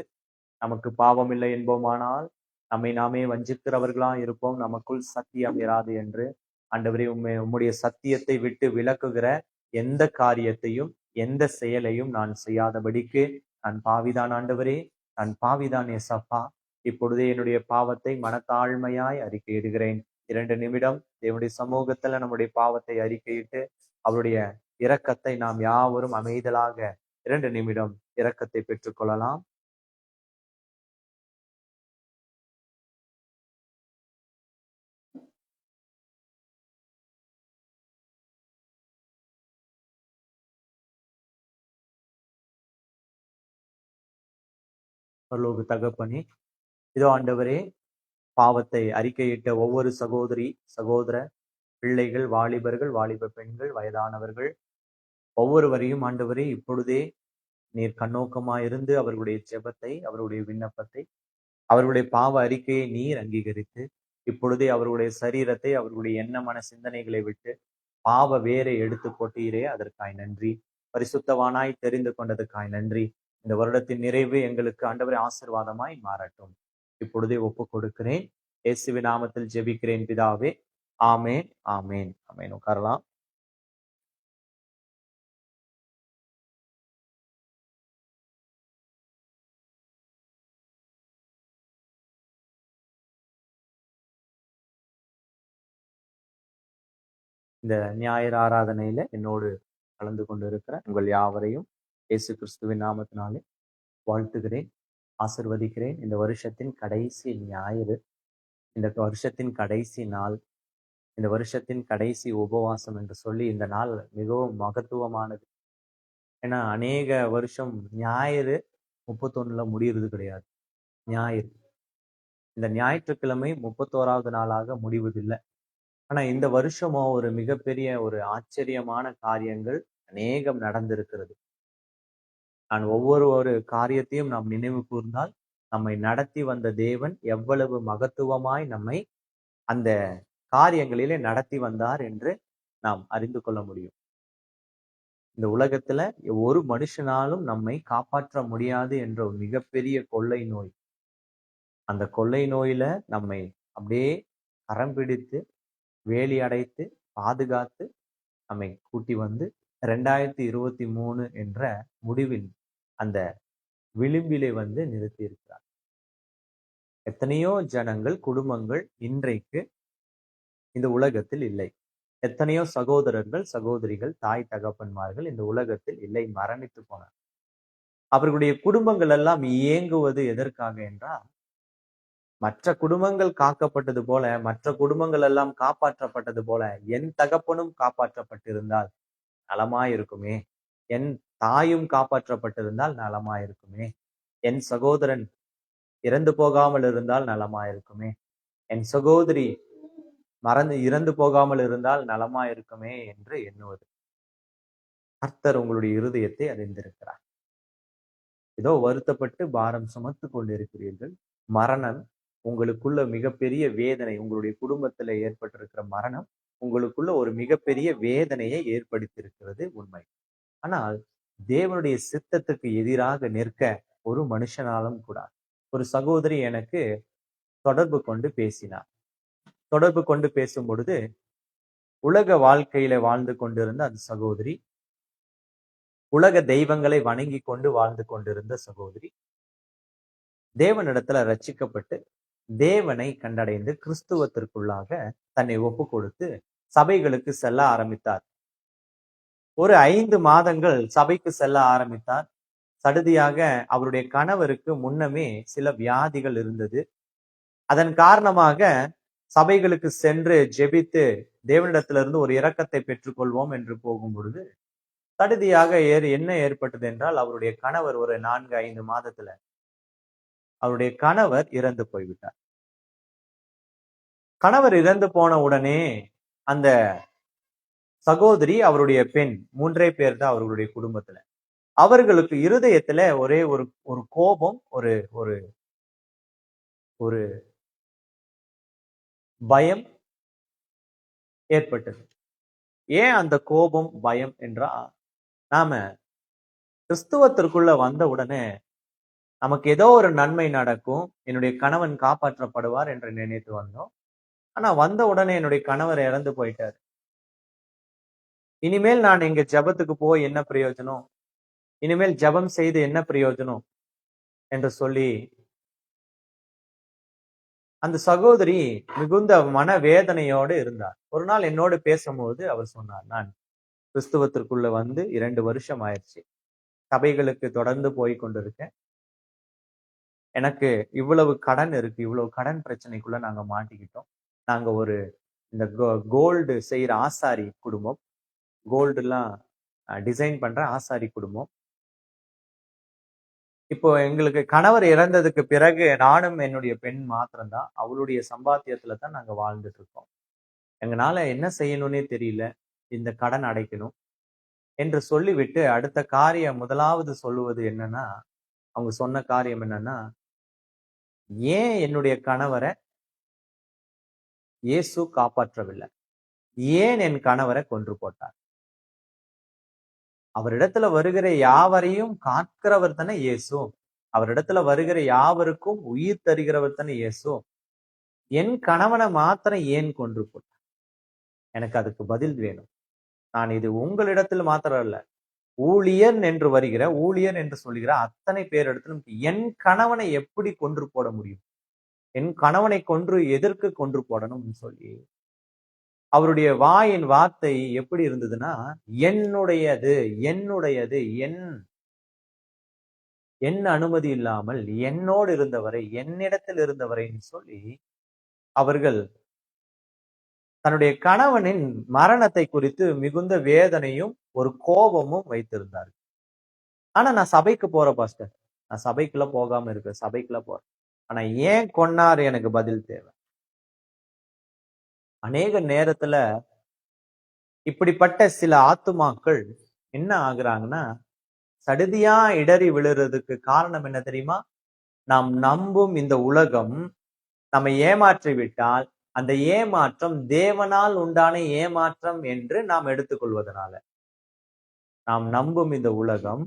நமக்கு பாவம் இல்லை என்போமானால் நம்மை நாமே வஞ்சிக்கிறவர்களா இருப்போம், நமக்குள் சத்தியம் இராது என்று. ஆண்டவரே, உம்முடைய சத்தியத்தை விட்டு விலக்குகிற எந்த காரியத்தையும் எந்த செயலையும் நான் செய்யாதபடிக்கு நான் பாவிதான் ஆண்டவரே, நான் பாவிதான் ஏசப்பா. இப்பொழுதே என்னுடைய பாவத்தை மனத்தாழ்மையாய் அறிக்கையிடுகிறேன். 2 நிமிடம் தேவனுடைய சமூகத்துல நம்முடைய பாவத்தை அறிக்கையிட்டு அவருடைய இரக்கத்தை நாம் யாவரும் அமைதலாக 2 நிமிடம் இரக்கத்தை பெற்றுக்கொள்ளலாம். பரலோக தகப்பனே, இதோ ஆண்டவரே, பாவத்தை அறிக்கையிட்ட ஒவ்வொரு சகோதரி சகோதர பிள்ளைகள், வாலிபர்கள், வாலிப பெண்கள், வயதானவர்கள் ஒவ்வொருவரையும் ஆண்டவரே இப்பொழுதே நீர் கண்ணோக்கமாயிருந்து அவர்களுடைய ஜெபத்தை, அவருடைய விண்ணப்பத்தை, அவர்களுடைய பாவ அறிக்கையை நீர் அங்கீகரித்து இப்பொழுதே அவர்களுடைய சரீரத்தை, அவர்களுடைய எண்ண மன சிந்தனைகளை விட்டு பாவ வேரை எடுத்து போட்டீரே, அதற்காய் நன்றி. பரிசுத்தவானாய் தெரிந்து கொண்டதுக்காய் நன்றி. இந்த வருடத்தின் நிறைவு எங்களுக்கு ஆண்டவரே ஆசீர்வாதமாய் மாறட்டும். இப்பொழுதே ஒப்பு கொடுக்கிறேன். இயேசுவின் நாமத்தில் ஜெபிக்கிறேன் பிதாவே, ஆமேன், ஆமேன், ஆமேன். உட்காரலாம். இந்த ஞாயிறு ஆராதனையில என்னோடு கலந்து கொண்டு இருக்கிற உங்கள் யாவரையும் இயேசு கிறிஸ்துவின் நாமத்தினாலே வாழ்த்துகிறேன், ஆசிர்வதிக்கிறேன். இந்த வருஷத்தின் கடைசி ஞாயிறு, இந்த வருஷத்தின் கடைசி நாள், இந்த வருஷத்தின் கடைசி உபவாசம் என்று சொல்லி இந்த நாள் மிகவும் மகத்துவமானது. ஏன்னா அநேக வருஷம் ஞாயிறு 31 முடியறது கிடையாது. ஞாயிறு, இந்த ஞாயிற்றுக்கிழமை 31வது நாளாக முடிவதில்லை. ஆனா இந்த வருஷமோ ஒரு மிகப்பெரிய ஒரு ஆச்சரியமான காரியங்கள் அநேகம் நடந்திருக்கிறது. நான் ஒவ்வொரு காரியத்தையும் நாம் நினைவு கூர்ந்தால் நம்மை நடத்தி வந்த தேவன் எவ்வளவு மகத்துவமாய் நம்மை அந்த காரியங்களிலே நடத்தி வந்தார் என்று நாம் அறிந்து கொள்ள முடியும். இந்த உலகத்துல ஒரு மனுஷனாலும் நம்மை காப்பாற்ற முடியாது என்ற ஒரு மிகப்பெரிய கொள்ளை நோய், அந்த கொள்ளை நோயில நம்மை அப்படியே கரம் பிடித்து வேலி அடைத்து பாதுகாத்து நம்மை கூட்டி வந்து 2023 என்ற முடிவின் அந்த விளிம்பிலே வந்து நிறுத்தி இருக்கிறார். எத்தனையோ ஜனங்கள், குடும்பங்கள் இன்றைக்கு இந்த உலகத்தில் இல்லை. எத்தனையோ சகோதரர்கள், சகோதரிகள், தாய் தகப்பன்மார்கள் இந்த உலகத்தில் இல்லை, மரணித்து போனார். அவர்களுடைய குடும்பங்கள் எல்லாம் இயங்குவது எதற்காக என்றால், மற்ற குடும்பங்கள் காக்கப்பட்டது போல, மற்ற குடும்பங்கள் எல்லாம் காப்பாற்றப்பட்டது போல என் தகப்பனும் காப்பாற்றப்பட்டிருந்தால் நலமாயிருக்குமே, என் தாயும் காப்பாற்றப்பட்டிருந்தால் நலமாயிருக்குமே, என் சகோதரன் இறந்து போகாமல் இருந்தால் நலமாயிருக்குமே, என் சகோதரி இறந்து போகாமல் இருந்தால் நலமாயிருக்குமே என்று எண்ணுவது. கர்த்தர் உங்களுடைய இருதயத்தை அறிந்திருக்கிறார். ஏதோ வருத்தப்பட்டு பாரம் சுமத்து கொண்டிருக்கிறீர்கள். மரணம் உங்களுக்குள்ள மிகப்பெரிய வேதனை, உங்களுடைய குடும்பத்துல ஏற்பட்டிருக்கிற மரணம் உங்களுக்குள்ள ஒரு மிகப்பெரிய வேதனையை ஏற்படுத்தியிருக்கிறது உண்மை. ஆனால் தேவனுடைய சித்தத்துக்கு எதிராக நிற்க ஒரு மனுஷனாலும் கூடாது. ஒரு சகோதரி எனக்கு தொடர்பு கொண்டு பேசினார். தொடர்பு கொண்டு பேசும் பொழுது, உலக வாழ்க்கையில வாழ்ந்து கொண்டிருந்த அந்த சகோதரி, உலக தெய்வங்களை வணங்கி கொண்டு வாழ்ந்து கொண்டிருந்த சகோதரி, தேவனிடத்துல ரட்சிக்கப்பட்டு தேவனை கண்டடைந்து கிறிஸ்துவத்திற்குள்ளாக தன்னை ஒப்பு கொடுத்து சபைகளுக்கு செல்ல ஆரம்பித்தார். ஒரு 5 மாதங்கள் சபைக்கு செல்ல ஆரம்பித்தார். சடுதியாக அவருடைய கணவருக்கு முன்னமே சில வியாதிகள் இருந்தது. அதன் காரணமாக சபைகளுக்கு சென்று ஜெபித்து தேவனிடத்திலிருந்து ஒரு இரக்கத்தை பெற்றுக்கொள்வோம் என்று போகும் பொழுது சடுதியாக என்ன ஏற்பட்டது என்றால், அவருடைய கணவர் ஒரு 4-5 மாதத்துல அவருடைய கணவர் இறந்து போய்விட்டார். கணவர் இறந்து போன உடனே அந்த சகோதரி, அவருடைய பெண், 3 பேர் தான் அவர்களுடைய குடும்பத்துல. அவர்களுக்கு இருதயத்துல ஒரே ஒரு கோபம், ஒரு ஒரு ஒரு பயம் ஏற்பட்டது. ஏன் அந்த கோபம், பயம் என்றால், நாம கிறிஸ்துவத்திற்குள்ள வந்த உடனே நமக்கு ஏதோ ஒரு நன்மை நடக்கும், என்னுடைய கணவன் காப்பாற்றப்படுவார் என்று நினைத்து வந்தோம். ஆனா வந்த உடனே என்னுடைய கணவர் இறந்து போயிட்டாரு. இனிமேல் நான் எங்க ஜெபத்துக்கு போய் என்ன பிரயோஜனம், இனிமேல் ஜெபம் செய்து என்ன பிரயோஜனம் என்று சொல்லி அந்த சகோதரி மிகுந்த மனவேதனையோடு இருந்தார். ஒரு நாள் என்னோடு பேசும்போது அவர் சொன்னார், நான் கிறிஸ்துவத்திற்குள்ள வந்து 2 வருஷம் ஆயிடுச்சு, சபைகளுக்கு தொடர்ந்து போய் கொண்டிருக்கேன், எனக்கு இவ்வளவு கடன் இருக்கு, இவ்வளவு கடன் பிரச்சனைக்குள்ள நாங்க மாட்டிக்கிட்டோம். நாங்க ஒரு இந்த கோல்டு செய்யற ஆசாரி குடும்பம், கோல்டு எல்லாம் டிசைன் பண்ற ஆசாரி குடும்பம். இப்போ எங்களுக்கு கணவர் இறந்ததுக்கு பிறகு நானும் என்னுடைய பெண் மாத்திரம்தான், அவளுடைய சம்பாத்தியத்துல தான் நாங்க வாழ்ந்துட்டு இருக்கோம். எங்களால என்ன செய்யணும்னே தெரியல, இந்த கடன் அடைக்கணும் என்று சொல்லிவிட்டு அடுத்த காரியம் முதலாவது சொல்லுவது என்னன்னா, அவங்க சொன்ன காரியம் என்னன்னா, ஏன் என்னுடைய கணவரை இயேசு காப்பாற்றவில்லை, ஏன் என் கணவரை கொன்று போட்டார், அவரிடத்துல வருகிற யாவரையும் காக்கிறவர் தானே இயேசு, அவரிடத்துல வருகிற யாவருக்கும் உயிர் தருகிறவர் தானே இயேசு, என் கணவனை மாத்திரம் ஏன் கொன்று போட்டார், எனக்கு அதுக்கு பதில் வேணும். நான் இது உங்களிடத்தில் மாத்திரம் அல்ல, ஊழியர் என்று வருகிற, ஊழியர் என்று சொல்லுகிற அத்தனை பேரிடத்திலும் என் கணவனை எப்படி கொன்று போட முடியும், என் கணவனை கொன்று எதற்கு கொன்று போடணும்னு சொல்லி அவருடைய வாயின் வார்த்தை எப்படி இருந்ததுன்னா, என்னுடையது என்னுடையது, என் அனுமதி இல்லாமல் என்னோடு இருந்தவரை, என்னிடத்தில் இருந்தவரைன்னு சொல்லி அவர்கள் தன்னுடைய கணவனின் மரணத்தை குறித்து மிகுந்த வேதனையும் ஒரு கோபமும் வைத்திருந்தார்கள். ஆனா நான் சபைக்கு போறேன் பாஸ்டர், நான் சபைக்குள்ள போகாம இருக்கேன், சபைக்குள்ள போறேன், ஆனா ஏன் கொன்னாரு எனக்கு பதில் தேவை. அநேக நேரத்துல இப்படிப்பட்ட சில ஆத்துமாக்கள் என்ன ஆகுறாங்கன்னா, சடுதியா இடறி விழுறதுக்கு காரணம் என்ன தெரியுமா? நாம் நம்பும் இந்த உலகம் நம்மை ஏமாற்றி விட்டால் அந்த ஏமாற்றம் தேவனால் உண்டான ஏமாற்றம் என்று நாம் எடுத்துக்கொள்வதனால. நாம் நம்பும் இந்த உலகம்,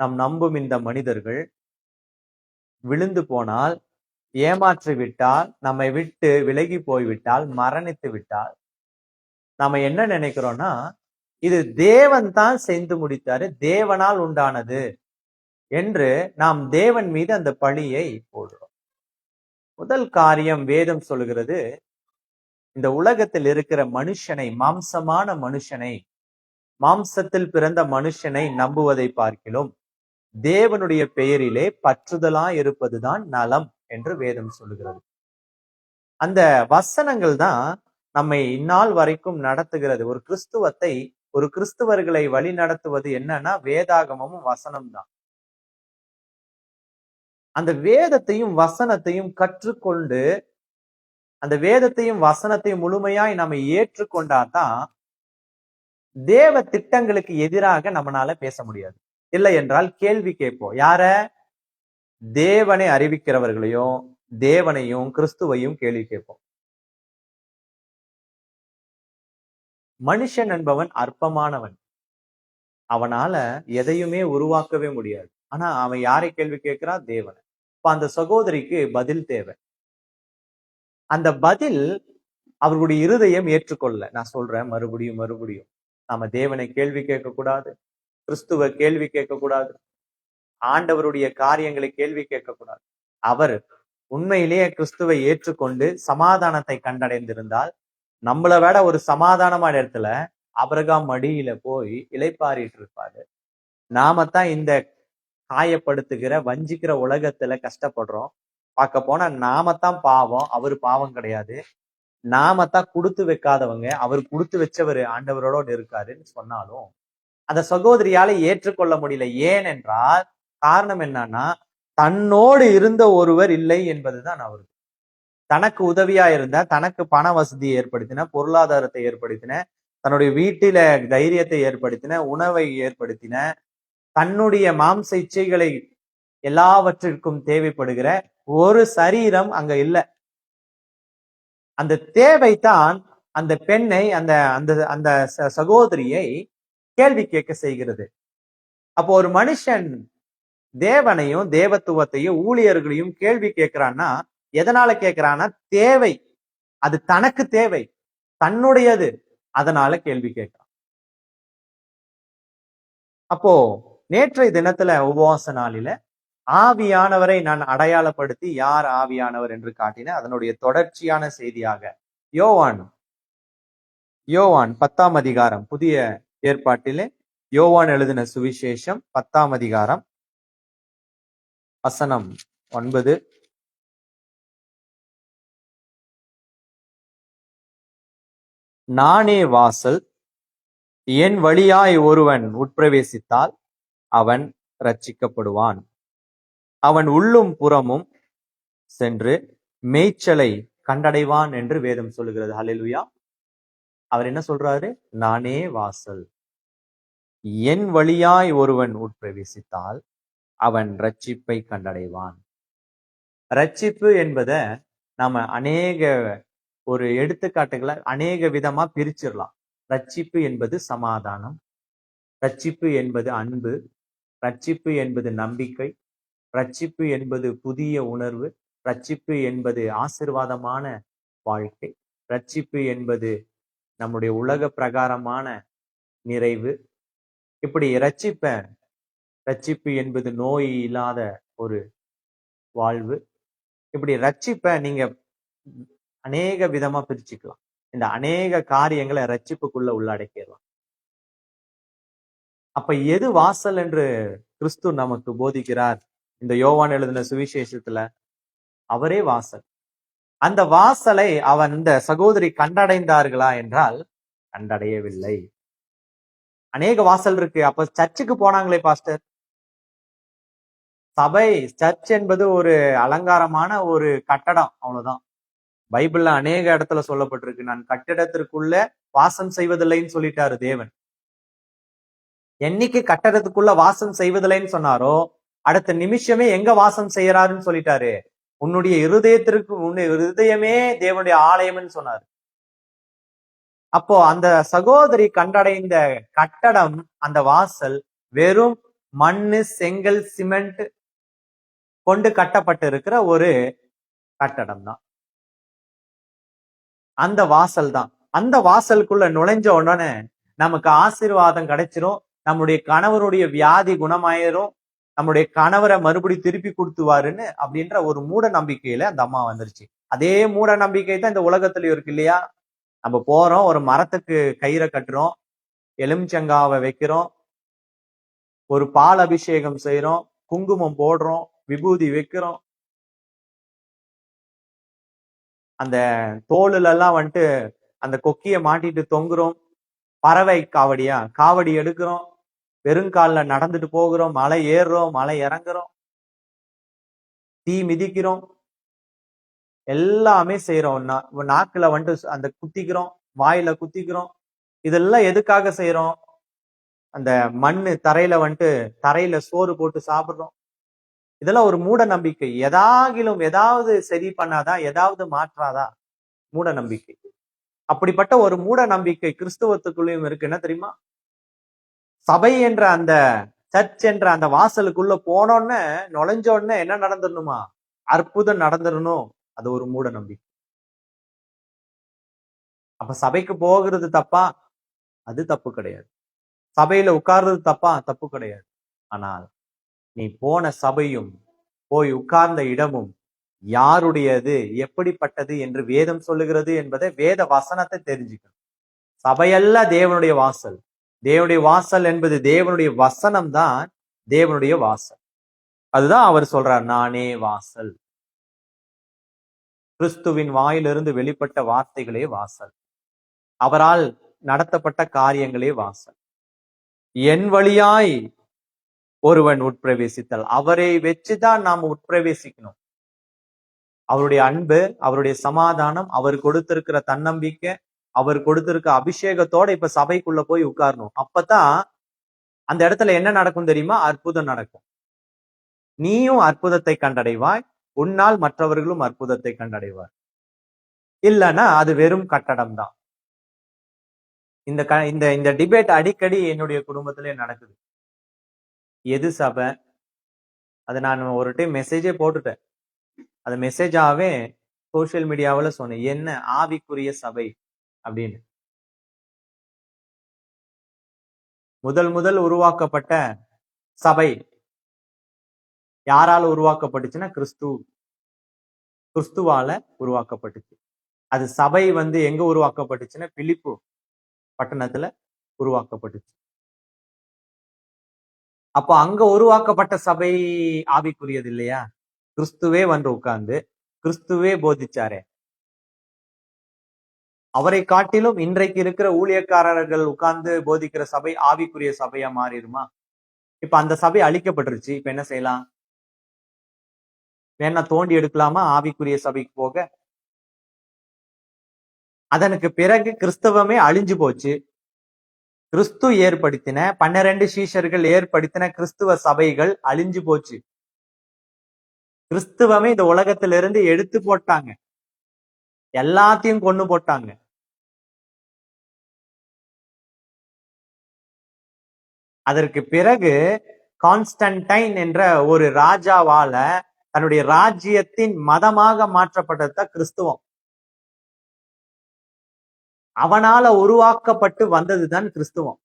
நாம் நம்பும் இந்த மனிதர்கள் விழுந்து போனால், ஏமாற்றி விட்டால், நம்மை விட்டு விலகி போய்விட்டால், மரணித்து விட்டால், நாம என்ன நினைக்கிறோம்னா, இது தேவன் தான் செய்து முடித்தாரு, தேவனால் உண்டானது என்று நாம் தேவன் மீது அந்த பழியை போடுறோம். முதல் காரியம் வேதம் சொல்லுகிறது, இந்த உலகத்தில் இருக்கிற மனுஷனை, மாம்சமான மனுஷனை, மாம்சத்தில் பிறந்த மனுஷனை நம்புவதை பார்க்கிலும் தேவனுடைய பெயரிலே பற்றுதலா இருப்பதுதான் நலம் என்று வேதம் சொல்லுகிறது. அந்த வசனங்கள் தான் நம்மை இந்நாள் வரைக்கும் நடத்துகிறது. ஒரு கிறிஸ்துவத்தை, ஒரு கிறிஸ்துவர்களை வழி நடத்துவது என்னன்னா வேதாகமும் வசனம் தான். அந்த வேதத்தையும் வசனத்தையும் கற்றுக்கொண்டு அந்த வேதத்தையும் வசனத்தையும் முழுமையாய் நம்ம ஏற்றுக்கொண்டாதான் தேவ திட்டங்களுக்கு எதிராக நம்மளால பேச முடியாது. இல்லை என்றால் கேள்வி கேட்போம். யார? தேவனை அறிவிக்கிறவர்களையும் தேவனையும் கிறிஸ்துவையும் கேள்வி கேட்போம். மனுஷன் என்பவன் அற்பமானவன், அவனால எதையுமே உருவாக்கவே முடியாது. ஆனா அவன் யாரை கேள்வி கேட்கிறான்? தேவனை. இப்ப அந்த சகோதரிக்கு பதில் தேவை. அந்த பதில் அவர்களுடைய இருதயம் ஏற்றுக்கொள்ள. நான் சொல்றேன் மறுபடியும் மறுபடியும், நாம தேவனை கேள்வி கேட்க கூடாது, கிறிஸ்துவ கேள்வி கேட்க கூடாது, ஆண்டவருடைய காரியங்களை கேள்வி கேட்க கூடாது. அவர் உண்மையிலேயே கிறிஸ்துவை ஏற்றுக்கொண்டு சமாதானத்தை கண்டடைந்திருந்தால், நம்மளை விட ஒரு சமாதானமான இடத்துல ஆபிரகாம் மடியில போய் இளைப்பாறிட்டு இருப்பாரு. நாம தான் இந்த காயப்படுத்துகிற வஞ்சிக்கிற உலகத்துல கஷ்டப்படுறோம். பார்க்க போனா நாம தான் பாவம், அவரு பாவம் கிடையாது. நாம தான் கொடுத்து வைக்காதவங்க, அவர் கொடுத்து வச்சவர் ஆண்டவரோட இருக்காருன்னு சொன்னாலும் அந்த சகோதரியால ஏற்றுக்கொள்ள முடியல. ஏனென்றால் காரணம் என்னன்னா, தன்னோடு இருந்த ஒருவர் இல்லை என்பதுதான் அவருக்கு. தனக்கு உதவியா இருந்த, தனக்கு பண வசதியை ஏற்படுத்தின, பொருளாதாரத்தை ஏற்படுத்தின, தன்னுடைய வீட்டில தைரியத்தை ஏற்படுத்தின, உணவை ஏற்படுத்தின, தன்னுடைய மாம்ச இச்சைகளை எல்லாவற்றிற்கும் தேவைப்படுகிற ஒரு சரீரம் அங்க இல்லை. அந்த தேவைதான் அந்த பெண்ணை, அந்த அந்த அந்த சகோதரியை கேள்வி கேட்க செய்கிறது. அப்போ ஒரு மனுஷன் தேவனையும் தேவத்துவத்தையும் ஊழியர்களையும் கேள்வி கேட்கிறான்னா எதனால கேட்கிறான்னா, தேவை, அது தனக்கு தேவை, தன்னுடையது, அதனால கேள்வி கேட்கிறான். அப்போ நேற்றைய தினத்துல உபவாச நாளில ஆவியானவரை நான் அடையாளப்படுத்தி யார் ஆவியானவர் என்று காட்டினேன். அதனுடைய தொடர்ச்சியான செய்தியாக யோவான் 10ஆம் அதிகாரம், புதிய ஏற்பாட்டிலே யோவான் எழுதின சுவிசேஷம் 10ஆம் அதிகாரம் வசனம் 9. நானே வாசல், என் வழியாய் ஒருவன் உட்பிரவேசித்தால் அவன் ரட்சிக்கப்படுவான். அவன் உள்ளும் புறமும் சென்று மேய்ச்சலை கண்டடைவான் என்று வேதம் சொல்லுகிறது. ஹல்லேலூயா. அவர் என்ன சொல்றாரு? நானே வாசல், என் வழியாய் ஒருவன் உட்பிரவேசித்தால் அவன் ரட்சிப்பை கண்டடைவான். ரட்சிப்பு என்பதை நாம அநேக ஒரு எடுத்துக்காட்டுகளை அநேக விதமா பிரிச்சிடலாம். ரட்சிப்பு என்பது சமாதானம், ரட்சிப்பு என்பது அன்பு, ரட்சிப்பு என்பது நம்பிக்கை, ரட்சிப்பு என்பது புதிய உணர்வு, ரட்சிப்பு என்பது ஆசீர்வாதமான வாழ்க்கை, ரட்சிப்பு என்பது நம்முடைய உலக பிரகாரமான நிறைவு. இப்படி ரட்சிப்பு என்பது நோய் இல்லாத ஒரு வாழ்வு. இப்படி ரட்சிப்பை நீங்க அநேக விதமா பிரிச்சுக்கலாம். இந்த அநேக காரியங்களை ரட்சிப்புக்குள்ள உள்ளடக்கிடலாம். அப்ப எது வாசல் என்று கிறிஸ்து நமக்கு போதிக்கிறார் இந்த யோவான் எழுதின சுவிசேஷத்துல? அவரே வாசல். அந்த வாசலை இந்த சகோதரி கண்டடைந்தார்களா என்றால் கண்டடையவில்லை. அநேக வாசல் இருக்கு. அப்ப சர்ச்சுக்கு போனாங்களே பாஸ்டர். சபை, சர்ச் என்பது ஒரு அலங்காரமான ஒரு கட்டடம், அவ்வளவுதான். பைபிள்ல அநேக இடத்துல சொல்லப்பட்டிருக்கு, நான் கட்டிடத்திற்குள்ள வாசம் செய்வதில்லைன்னு சொல்லிட்டாரு தேவன். என்னைக்கு கட்டடத்துக்குள்ள வாசம் செய்வதில்லைன்னு சொன்னாரோ, அடுத்த நிமிஷமே எங்க வாசம் செய்யறாருன்னு சொல்லிட்டாரு. உன்னுடைய உன்னுடைய இருதயமே தேவனுடைய ஆலயம்னு சொன்னாரு. அப்போ அந்த சகோதரி கண்டடைந்த கட்டடம், அந்த வாசல் வெறும் மண்ணு, செங்கல், சிமெண்ட் கொண்டு கட்டப்பட்டு இருக்கிற ஒரு கட்டடம் தான். அந்த வாசல் தான். அந்த வாசலுக்குள்ள நுழைஞ்ச உடனே நமக்கு ஆசீர்வாதம் கிடைச்சிரும். நம்முடைய கணவருடைய வியாதி குணமாயிரும். நம்முடைய கணவரை மறுபடியும் திருப்பி கொடுத்துவாருன்னு அப்படின்ற ஒரு மூட நம்பிக்கையில அந்த அம்மா வந்துருச்சு. அதே மூட நம்பிக்கை தான் இந்த உலகத்திலயும் இருக்கு இல்லையா? நம்ம போறோம், ஒரு மரத்துக்கு கயிறை கட்டுறோம், எலுமிச்சங்காவை வைக்கிறோம், ஒரு பால் அபிஷேகம் செய்யறோம், குங்குமம் போடுறோம், விபூதி வைக்கிறோம். அந்த தோலுல எல்லாம் வந்துட்டு அந்த கொக்கிய மாட்டிட்டு தொங்குறோம். பறவை காவடி எடுக்கிறோம், பெருங்கால்ல நடந்துட்டு போகிறோம், மலை ஏறுறோம், மலை இறங்குறோம், தீ மிதிக்கிறோம், எல்லாமே செய்யறோம். நாக்குல வந்துட்டு அந்த குத்திக்கிறோம், வாயில குத்திக்கிறோம். இதெல்லாம் எதுக்காக செய்யறோம்? அந்த மண்ணு தரையில வந்துட்டு தரையில சோறு போட்டு சாப்பிடுறோம். இதெல்லாம் ஒரு மூட நம்பிக்கை. ஏதாவது சரி பண்ணாதா, ஏதாவது மாற்றாதா? மூட நம்பிக்கை. அப்படிப்பட்ட ஒரு மூட நம்பிக்கை கிறிஸ்துவத்துக்குள்ளேயும் இருக்கு. என்ன தெரியுமா? சபை என்ற அந்த சர்ச் என்ற அந்த வாசலுக்குள்ள போனோன்னு நுழைஞ்சோன்னு என்ன நடந்துடணுமா? அற்புதம் நடந்துடணும். அது ஒரு மூட நம்பிக்கை. அப்ப சபைக்கு போகிறது தப்பா? அது தப்பு கிடையாது. சபையில உட்கார்றது தப்பா? தப்பு கிடையாது. ஆனால் நீ போன சபையும் போய் உட்கார்ந்த இடமும் யாருடையது, எப்படிப்பட்டது என்று வேதம் சொல்லுகிறது என்பதை வேத வசனத்தை தெரிஞ்சுக்கணும். சபையல்ல தேவனுடைய வாசல். தேவனுடைய வாசல் என்பது தேவனுடைய வசனம் தான் தேவனுடைய வாசல். அதுதான் அவர் சொல்றார், நானே வாசல். கிறிஸ்துவின் வாயிலிருந்து வெளிப்பட்ட வார்த்தைகளே வாசல். அவரால் நடத்தப்பட்ட காரியங்களே வாசல். என் வழியாய் ஒருவன் உட்பிரவேசித்தல், அவரை வச்சுதான் நாம் உட்பிரவேசிக்கணும். அவருடைய அன்பு, அவருடைய சமாதானம், அவர் கொடுத்திருக்கிற தன்னம்பிக்கை, அவர் கொடுத்திருக்க அபிஷேகத்தோட இப்ப சபைக்குள்ள போய் உட்காரணும். அப்பதான் அந்த இடத்துல என்ன நடக்கும் தெரியுமா? அற்புதம் நடக்கும். நீயும் அற்புதத்தை கண்டடைவாய், உன்னால் மற்றவர்களும் அற்புதத்தை கண்டடைவார். இல்லைன்னா அது வெறும் கட்டடம் தான். இந்த டிபேட் அடிக்கடி என்னுடைய குடும்பத்திலே நடக்குது. எது சபை? அது நான் ஒரு டைம் மெசேஜே போட்டுட்டேன். அது மெசேஜாவே சோசியல் மீடியாவில் சொன்னேன், என்ன ஆவிக்குரிய சபை அப்படின்னு. முதல் உருவாக்கப்பட்ட சபை யாரால உருவாக்கப்பட்டுச்சுன்னா கிறிஸ்துவால உருவாக்கப்பட்டுச்சு. அது சபை எங்க உருவாக்கப்பட்டுச்சுன்னா பிலிப்பு பட்டணத்துல உருவாக்கப்பட்டுச்சு. அப்போ அங்க உருவாக்கப்பட்ட சபை ஆவிக்குரியது இல்லையா? கிறிஸ்துவே உட்கார்ந்து கிறிஸ்துவே போதிச்சாரே. அவரை காட்டிலும் இன்றைக்கு இருக்கிற ஊழியக்காரர்கள் உட்கார்ந்து போதிக்கிற சபை ஆவிக்குரிய சபையா மாறிடுமா? இப்ப அந்த சபை அழிக்கப்பட்டுருச்சு. இப்ப என்ன செய்யலாம்? வேணா தோண்டி எடுக்கலாமா ஆவிக்குரிய சபைக்கு போக? அதனுக்கு பிறகு கிறிஸ்தவமே அழிஞ்சு போச்சு. கிறிஸ்து ஏற்படுத்தின 12 சீஷர்கள் ஏற்படுத்தின கிறிஸ்துவ சபைகள் அழிஞ்சு போச்சு. கிறிஸ்துவமே இந்த உலகத்திலிருந்து எடுத்து போட்டாங்க, எல்லாத்தையும் கொண்டு போட்டாங்க. அதற்கு பிறகு கான்ஸ்டன்டைன் என்ற ஒரு ராஜாவால தன்னுடைய ராஜ்யத்தின் மதமாக மாற்றப்பட்டதுதான் கிறிஸ்துவம். அவனால உருவாக்கப்பட்டு வந்ததுதான் கிறிஸ்துவம்.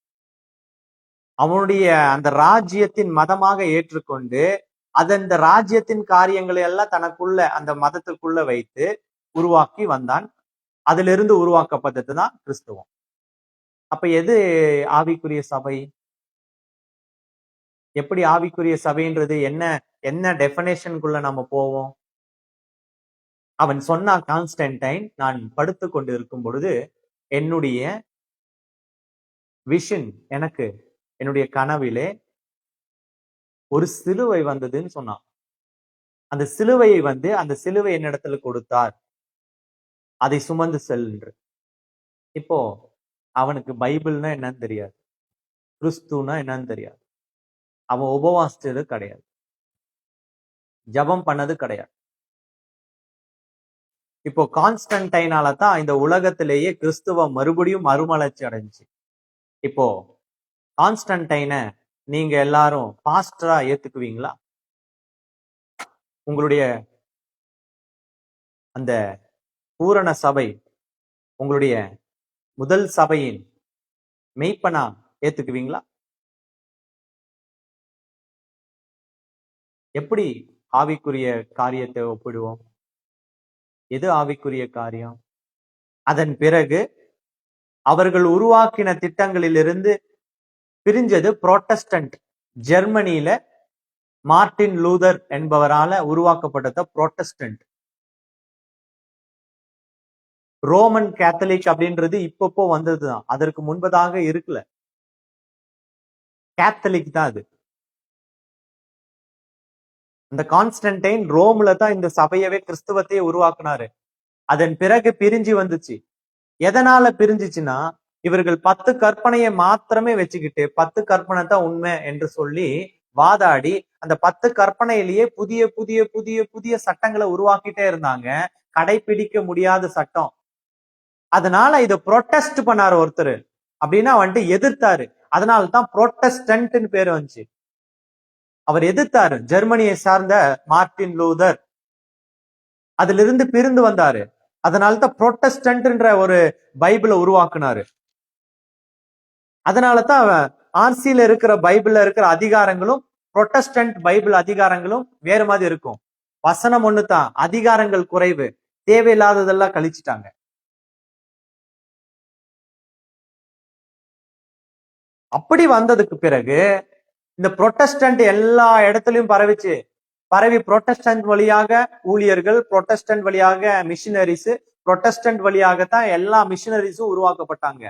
அவனுடைய அந்த ராஜ்யத்தின் மதமாக ஏற்றுக்கொண்டு அந்த ராஜ்யத்தின் காரியங்களை எல்லாம் தனக்குள்ள அந்த மதத்துக்குள்ள வைத்து உருவாக்கி வந்தான். அதிலிருந்து உருவாக்கப்பட்டதுதான் கிறிஸ்துவம். அப்ப எது ஆவிக்குரிய சபை? எப்படி ஆவிக்குரிய சபைன்றது என்ன டெஃபினேஷனுக்குள்ள நம்ம போவோம்? அவன் சொன்னா கான்ஸ்டன்டைன், நான் படுத்து கொண்டு இருக்கும் பொழுது என்னுடைய விஷன், எனக்கு என்னுடைய கனவிலே ஒரு சிலுவை வந்ததுன்னு சொன்னான். அந்த சிலுவையை அந்த சிலுவை என்னிடத்துல கொடுத்தார், அதை சுமந்து செல் என்று. இப்போ அவனுக்கு பைபிள்னா என்னன்னு தெரியாது, கிறிஸ்துனா என்னன்னு தெரியாது. அவன் உபவாசிச்சது கிடையாது, ஜபம் பண்ணது கிடையாது. இப்போ கான்ஸ்டன்டைனால தான் இந்த உலகத்திலேயே கிறிஸ்துவ மறுபடியும் மறுமலர்ச்சி அடைஞ்சிச்சு. இப்போ கான்ஸ்டன்டைனை நீங்க எல்லாரும் பாஸ்டரா ஏத்துக்குவீங்களா? உங்களுடைய அந்த பூரண சபை, உங்களுடைய முதல் சபையின் மெய்ப்பனா ஏத்துக்குவீங்களா? எப்படி ஆவிக்குரிய காரியத்தை ஒப்பிடுவோம்? எது ஆவிக்குரிய காரியம்? அதன் பிறகு அவர்கள் உருவாக்கின திட்டங்களிலிருந்து பிரிஞ்சது புரோட்டஸ்டன்ட். ஜெர்மனியில மார்ட்டின் லூதர் என்பவரால உருவாக்கப்பட்டது புரோட்டஸ்டன்ட். ரோமன் கேத்தலிக் அப்படின்றது இப்பப்போ வந்ததுதான், அதற்கு முன்பதாக இருக்கல. கேத்தலிக் தான் அது. இந்த கான்ஸ்டன்டைன் ரோம்ல தான் இந்த சபையவே கிறிஸ்துவத்தையே உருவாக்குனாரு. அதன் பிறகு பிரிஞ்சு வந்துச்சு. எதனால பிரிஞ்சிச்சுன்னா, இவர்கள் 10 கற்பனையை மாத்திரமே வச்சுக்கிட்டு 10 கற்பனை தான் உண்மை என்று சொல்லி வாதாடி அந்த 10 கற்பனையிலேயே புதிய புதிய புதிய புதிய சட்டங்களை உருவாக்கிட்டே இருந்தாங்க. கடைபிடிக்க முடியாத சட்டம். அதனால இதை புரோட்டஸ்ட் பண்ணாரு ஒருத்தர். அப்படின்னா வந்துட்டு எதிர்த்தாரு. அதனால தான் புரோட்டஸ்டன்ட்னு பேரு வந்துச்சு. அவர் எதிர்த்தாரு. ஜெர்மனியை சார்ந்த மார்ட்டின் லூதர் அதுல இருந்து பிரிந்து வந்தாரு. அதனாலதான் புரோட்டஸ்டன்ட்ன்ற ஒரு பைபிளை உருவாக்குனாரு. அதனாலதான் ஆர்சியில இருக்கிற பைபிள்ல இருக்கிற அதிகாரங்களும் புரோட்டஸ்டன்ட் பைபிள் அதிகாரங்களும் வேற மாதிரி இருக்கும். வசனம் ஒண்ணுதான், அதிகாரங்கள் குறைவு, தேவையில்லாததெல்லாம் கழிச்சுட்டாங்க. அப்படி வந்ததுக்கு பிறகு இந்த புரோட்டஸ்டன்ட் எல்லா இடத்துலயும் பரவி புரோட்டஸ்டன்ட் வழியாக ஊழியர்கள், புரோட்டஸ்டன்ட் வழியாக மிஷினரிஸ், புரோட்டஸ்டன்ட் வழியாகத்தான் எல்லா மிஷினரிஸும் உருவாக்கப்பட்டாங்க.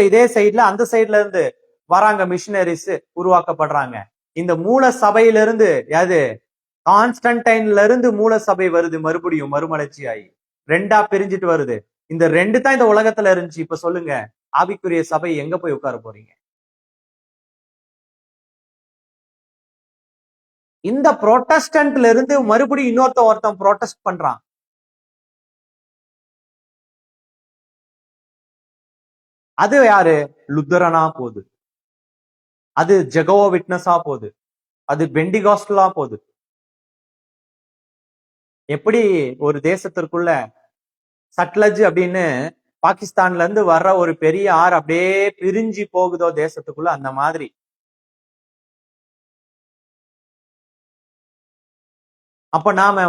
இதே சைட்ல அந்த சைட்ல இருந்து வராங்க மிஷினரிஸ் உருவாக்கப்படுறாங்க. இந்த மூல சபையிலிருந்து கான்ஸ்டன்டைன்ல இருந்து மூல சபை வருது, மறுபடியும் மறுமலர்ச்சி ஆகி 2ஆ பிரிஞ்சிட்டு வருது. இந்த 2 தான் இந்த உலகத்துல இருந்துச்சு. இப்ப சொல்லுங்க, ஆவிக்குரிய சபை எங்க போய் உட்கார போறீங்க? இந்த புரோட்டஸ்டன்ட்ல இருந்து மறுபடியும் ஒருத்தன் புரோட்டஸ்ட் பண்றான். அது யாரு? லுத்தரனா போகுது, அது ஜெகோவா விட்னஸா போகுது, அது பெண்டிகாஸ்டலா போகுது. எப்படி ஒரு தேசத்திற்குள்ள சட்லஜ் அப்படின்னு பாகிஸ்தான்ல இருந்து வர்ற ஒரு பெரிய ஆறு அப்படியே பிரிஞ்சு போகுதோ தேசத்துக்குள்ள, அந்த மாதிரி அப்ப நாம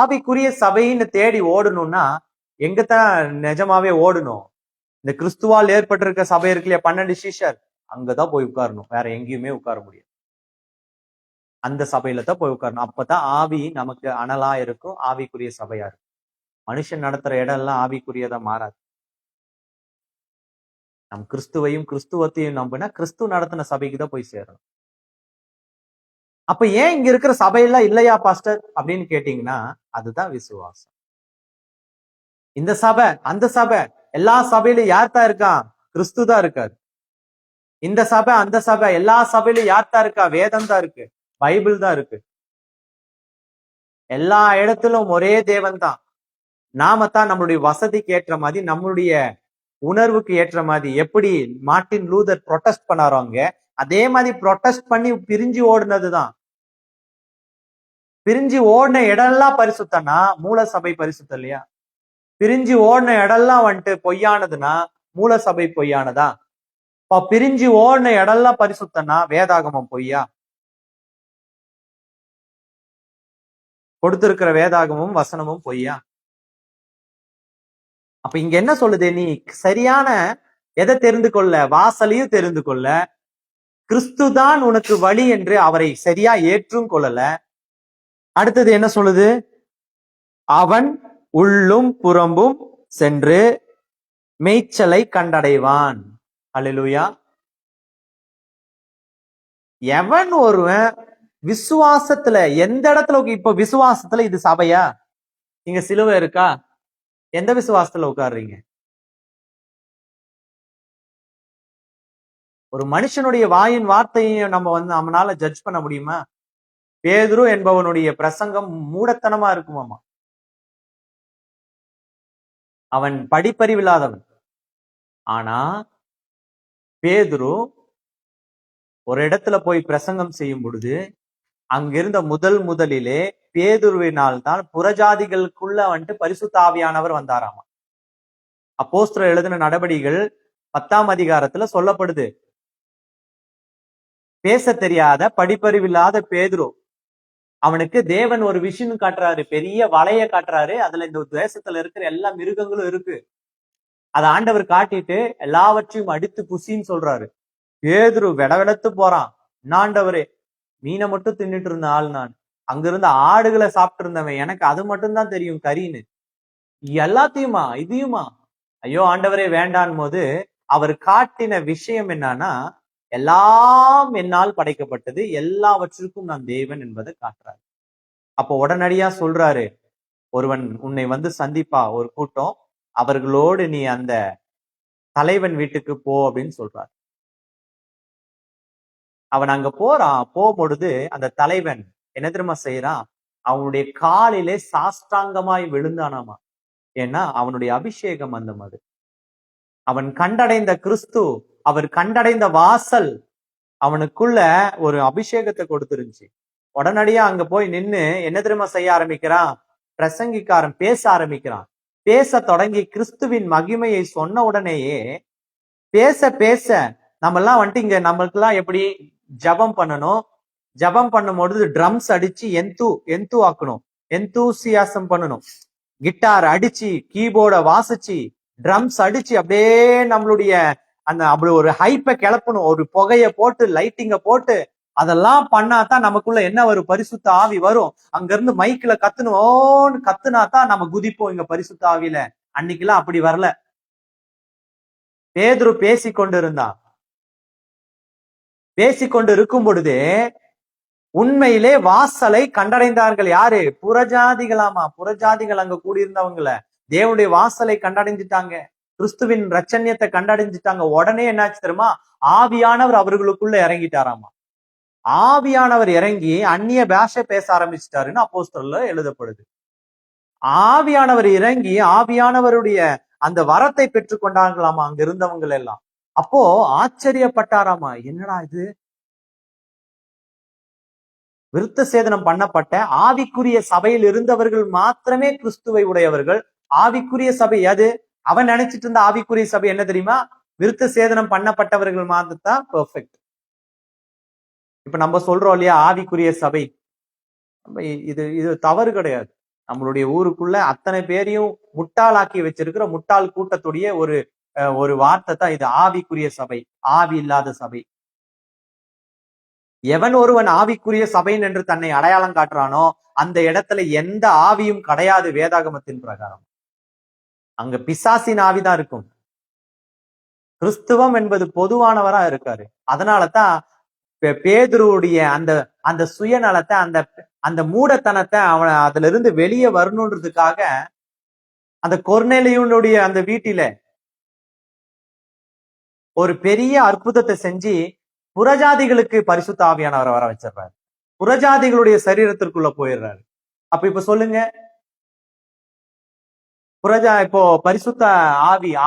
ஆவிக்குரிய சபைன்னு தேடி ஓடணும்னா எங்கத்தான் நிஜமாவே ஓடணும்? இந்த கிறிஸ்துவால் ஏற்பட்டிருக்க சபை இருக்குல்லையா, 12 சீஷர், அங்கதான் போய் உட்காரணும். வேற எங்கேயுமே உட்கார முடியாது. அந்த சபையில தான் போய் உட்காரணும். அப்பதான் ஆவி நமக்கு அனலா இருக்கும், ஆவிக்குரிய சபையா இருக்கும். மனுஷன் நடத்துற இடம் எல்லாம் ஆவிக்குரியதா மாறாது. நம் கிறிஸ்துவையும் கிறிஸ்துவத்தையும் நம்பினா கிறிஸ்து நடத்தின சபைக்கு தான் போய் சேரணும். அப்ப ஏன் இங்க இருக்கிற சபையெல்லாம் இல்லையா பாஸ்டர் அப்படின்னு கேட்டீங்கன்னா, அதுதான் விசுவாசம். இந்த சபை அந்த சபை எல்லா சபையிலும் யார் தான் இருக்கான்? கிறிஸ்து தான் இருக்காரு. இந்த சபை அந்த சபை எல்லா சபையிலும் யார் தான் இருக்கா? வேதம் தான் இருக்கு, பைபிள் தான் இருக்கு. எல்லா இடத்திலும் ஒரே தேவன் தான். நாம தான் நம்மளுடைய வசதிக்கு ஏற்ற மாதிரி, நம்மளுடைய உணர்வுக்கு ஏற்ற மாதிரி, எப்படி மார்ட்டின் லூதர் ப்ரொடெஸ்ட் பண்ணாரோங்க, அதே மாதிரி ப்ரொடெஸ்ட் பண்ணி பிரிஞ்சு ஓடுனதுதான். பிரிஞ்சு ஓடின இடம்லாம் பரிசுத்தனா மூல சபை பரிசுத்தம் இல்லையா? பிரிஞ்சு ஓடின இடம்லாம் வந்துட்டு பொய்யானதுன்னா மூல சபை பொய்யானதா? பிரிஞ்சு ஓடின இடம்லாம் பரிசுத்தனா வேதாகமம் பொய்யா? கொடுத்திருக்கிற வேதாகமும் வசனமும் பொய்யா? அப்ப இங்க என்ன சொல்லுது? நீ சரியான எதை தெரிந்து கொள்ள? வாசலையும் தெரிந்து கொள்ள, கிறிஸ்துதான் உனக்கு வழி என்று அவரை சரியா ஏற்றும் கொள்ளல. அடுத்தது என்ன சொல்லுது? அவன் உள்ளும் புறம்பும் சென்று மேய்ச்சலை கண்டடைவான். அல்லேலூயா. எவன் ஒருவன் விசுவாசத்துல எந்த இடத்துல, இப்ப விசுவாசத்துல இது சபையா? இங்க சிலுவை இருக்கா? எந்த விசுவாசத்துல உட்கார்றீங்க? ஒரு மனுஷனுடைய வாயின் வார்த்தையை நம்மளால ஜட்ஜ் பண்ண முடியுமா? பேதுரு என்பவனுடைய பிரசங்கம் மூடத்தனமா இருக்குமாமா. அவன் படிப்பறிவில்லாதவன். ஆனா பேதுரு ஒரு இடத்துல போய் பிரசங்கம் செய்யும் பொழுது அங்கிருந்த முதலிலே பேதுருவினால் தான் புறஜாதிகளுக்குள்ள பரிசுத்த ஆவியானவர் வந்தாராமா. அப்போஸ்தலர் எழுதின நடபடிகள் 10ஆம் அதிகாரத்துல சொல்லப்படுது. பேச தெரியாத படிப்பறிவில்லாத பேதுரு, அவனுக்கு தேவன் ஒரு விஷயம் காட்டுறாரு, பெரிய வலைய காட்டுறாரு. அதுல இந்த தேசத்துல இருக்கிற எல்லா மிருகங்களும் இருக்கு. அதை ஆண்டவர் காட்டிட்டு எல்லாவற்றையும் அடித்து புசின்னு சொல்றாரு. பேதுரு வெடவெடத்து போறான். ஆண்டவரே, மீனை மட்டும் தின்னுட்டு இருந்த ஆள் நான், அங்கிருந்த ஆடுகளை சாப்பிட்டு இருந்தவன், எனக்கு அது மட்டும் தான் தெரியும் கறின்னு. எல்லாத்தையுமா, இதையுமா? ஐயோ ஆண்டவரே வேண்டான் போது அவர் காட்டின விஷயம் என்னன்னா, எல்லாம் என்னால் படைக்கப்பட்டது, எல்லாவற்றிற்கும் நான் தேவன் என்பதை காட்டுறாரு. அப்போ உடனடியா சொல்றாரு, ஒருவன் உன்னை சந்திப்பா, ஒரு கூட்டம், அவர்களோடு நீ அந்த தலைவன் வீட்டுக்கு போ அப்படின்னு சொல்றாரு. அவன் அங்க போறான். போகும்பொழுது அந்த தலைவன் என்ன தெரியுமா செய்யறான்? அவனுடைய காலிலே சாஷ்டாங்கமாய் விழுந்தானாமா. ஏன்னா அவனுடைய அபிஷேகம் அந்த மாதிரி. அவன் கண்டடைந்த கிறிஸ்து, அவர் கண்டடைந்த வாசல் அவனுக்குள்ள ஒரு அபிஷேகத்தை கொடுத்துருந்துச்சு. உடனடியா அங்க போய் நின்னு என்ன தெரியுமா செய்ய ஆரம்பிக்கிறான்? பிரசங்கிக்காரன் பேச ஆரம்பிக்கிறான். பேச தொடங்கி கிறிஸ்துவின் மகிமையை சொன்ன உடனேயே பேச பேச நம்மெல்லாம் இங்க நம்மளுக்கெல்லாம் எப்படி ஜபம் பண்ணணும்? ஜபம் பண்ணும்பொழுது ட்ரம்ஸ் அடிச்சு எந்து ஆக்கணும், எந்தூசியாசம் பண்ணணும். கிட்டார் அடிச்சு, கீபோர்டை வாசிச்சு, ட்ரம்ஸ் அடிச்சு அப்படியே நம்மளுடைய அப்படி ஒரு ஹைப்பை கிளப்பணும். ஒரு புகைய போட்டு, லைட்டிங்க போட்டு, அதெல்லாம் பண்ணாதான் நமக்குள்ள என்ன வரும்? பரிசுத்த ஆவி வரும். அங்க இருந்து மைக்ல கத்துனோன்னு கத்துனாதான் நம்ம குதிப்போம் இங்க பரிசுத்த ஆவியில. அன்னைக்கெல்லாம் அப்படி வரல. பேதுரு பேசிக்கொண்டு இருந்தான். பேசிக்கொண்டு இருக்கும் பொழுதே உண்மையிலே வாசலை கண்டடைந்தார்கள். யாரு? புறஜாதிகளாமா. புறஜாதிகள் அங்க கூடியிருந்தவங்கள தேவனுடைய வாசலை கண்டடைஞ்சிட்டாங்க, கிறிஸ்துவின் ரட்சண்யத்தை கண்டடைஞ்சிட்டாங்க. உடனே என்னாச்சு தெரியுமா? ஆவியானவர் அவர்களுக்குள்ள இறங்கிட்டாராமா. ஆவியானவர் இறங்கி அந்நிய பாஷை பேச ஆரம்பிச்சிட்டாருன்னு அப்போஸ்தலர்ல எழுதப்படுது. ஆவியானவர் இறங்கி ஆவியானவருடைய அந்த வரத்தை பெற்றுக் கொண்டாங்களாமா அங்க இருந்தவங்க எல்லாம். அப்போ ஆச்சரியப்பட்டாராமா, என்னடா இது? விருத்த சேதனம் பண்ணப்பட்ட ஆவிக்குரிய சபையில் இருந்தவர்கள் மாத்திரமே கிறிஸ்துவை உடையவர்கள். ஆவிக்குரிய சபை அது. அவன் நினைச்சிட்டு இருந்த ஆவிக்குரிய சபை என்ன தெரியுமா? விருத்த சேதனம் பண்ணப்பட்டவர்கள் மாத்திரம் பெர்ஃபெக்ட். இப்ப நம்ம சொல்றோம் இல்லையா, ஆவிக்குரிய சபை. இது தவறு கிடையாது. நம்மளுடைய ஊருக்குள்ள அத்தனை பேரையும் முட்டாளாக்கி வச்சிருக்கிற முட்டாள் கூட்டத்துடைய ஒரு வார்த்தை தான் இது, ஆவிக்குரிய சபை, ஆவி இல்லாத சபை. எவன் ஒருவன் ஆவிக்குரிய சபைன் என்று தன்னை அடையாளம் காட்டுறானோ அந்த இடத்துல எந்த ஆவியும் கிடையாது வேதாகமத்தின் பிரகாரம். அங்க பிசாசின் ஆவிதான் இருக்கும். கிறிஸ்துவம் என்பது பொதுவானவரா இருக்காரு. அதனாலதான் பேதுருவுடைய அந்த சுயநலத்தை, அந்த மூடத்தனத்தை அவன் அதுல இருந்து வெளியே வரணுன்றதுக்காக அந்த கொர்நேலியுனுடைய அந்த வீட்டில ஒரு பெரிய அற்புதத்தை செஞ்சு புறஜாதிகளுக்கு பரிசுத்த ஆவியானவரை வர வச்சிடுறாரு. புறஜாதிகளுடைய சரீரத்திற்குள்ள போயிடுறாரு. அப்ப இப்ப சொல்லுங்க, இப்போ பரிசுத்த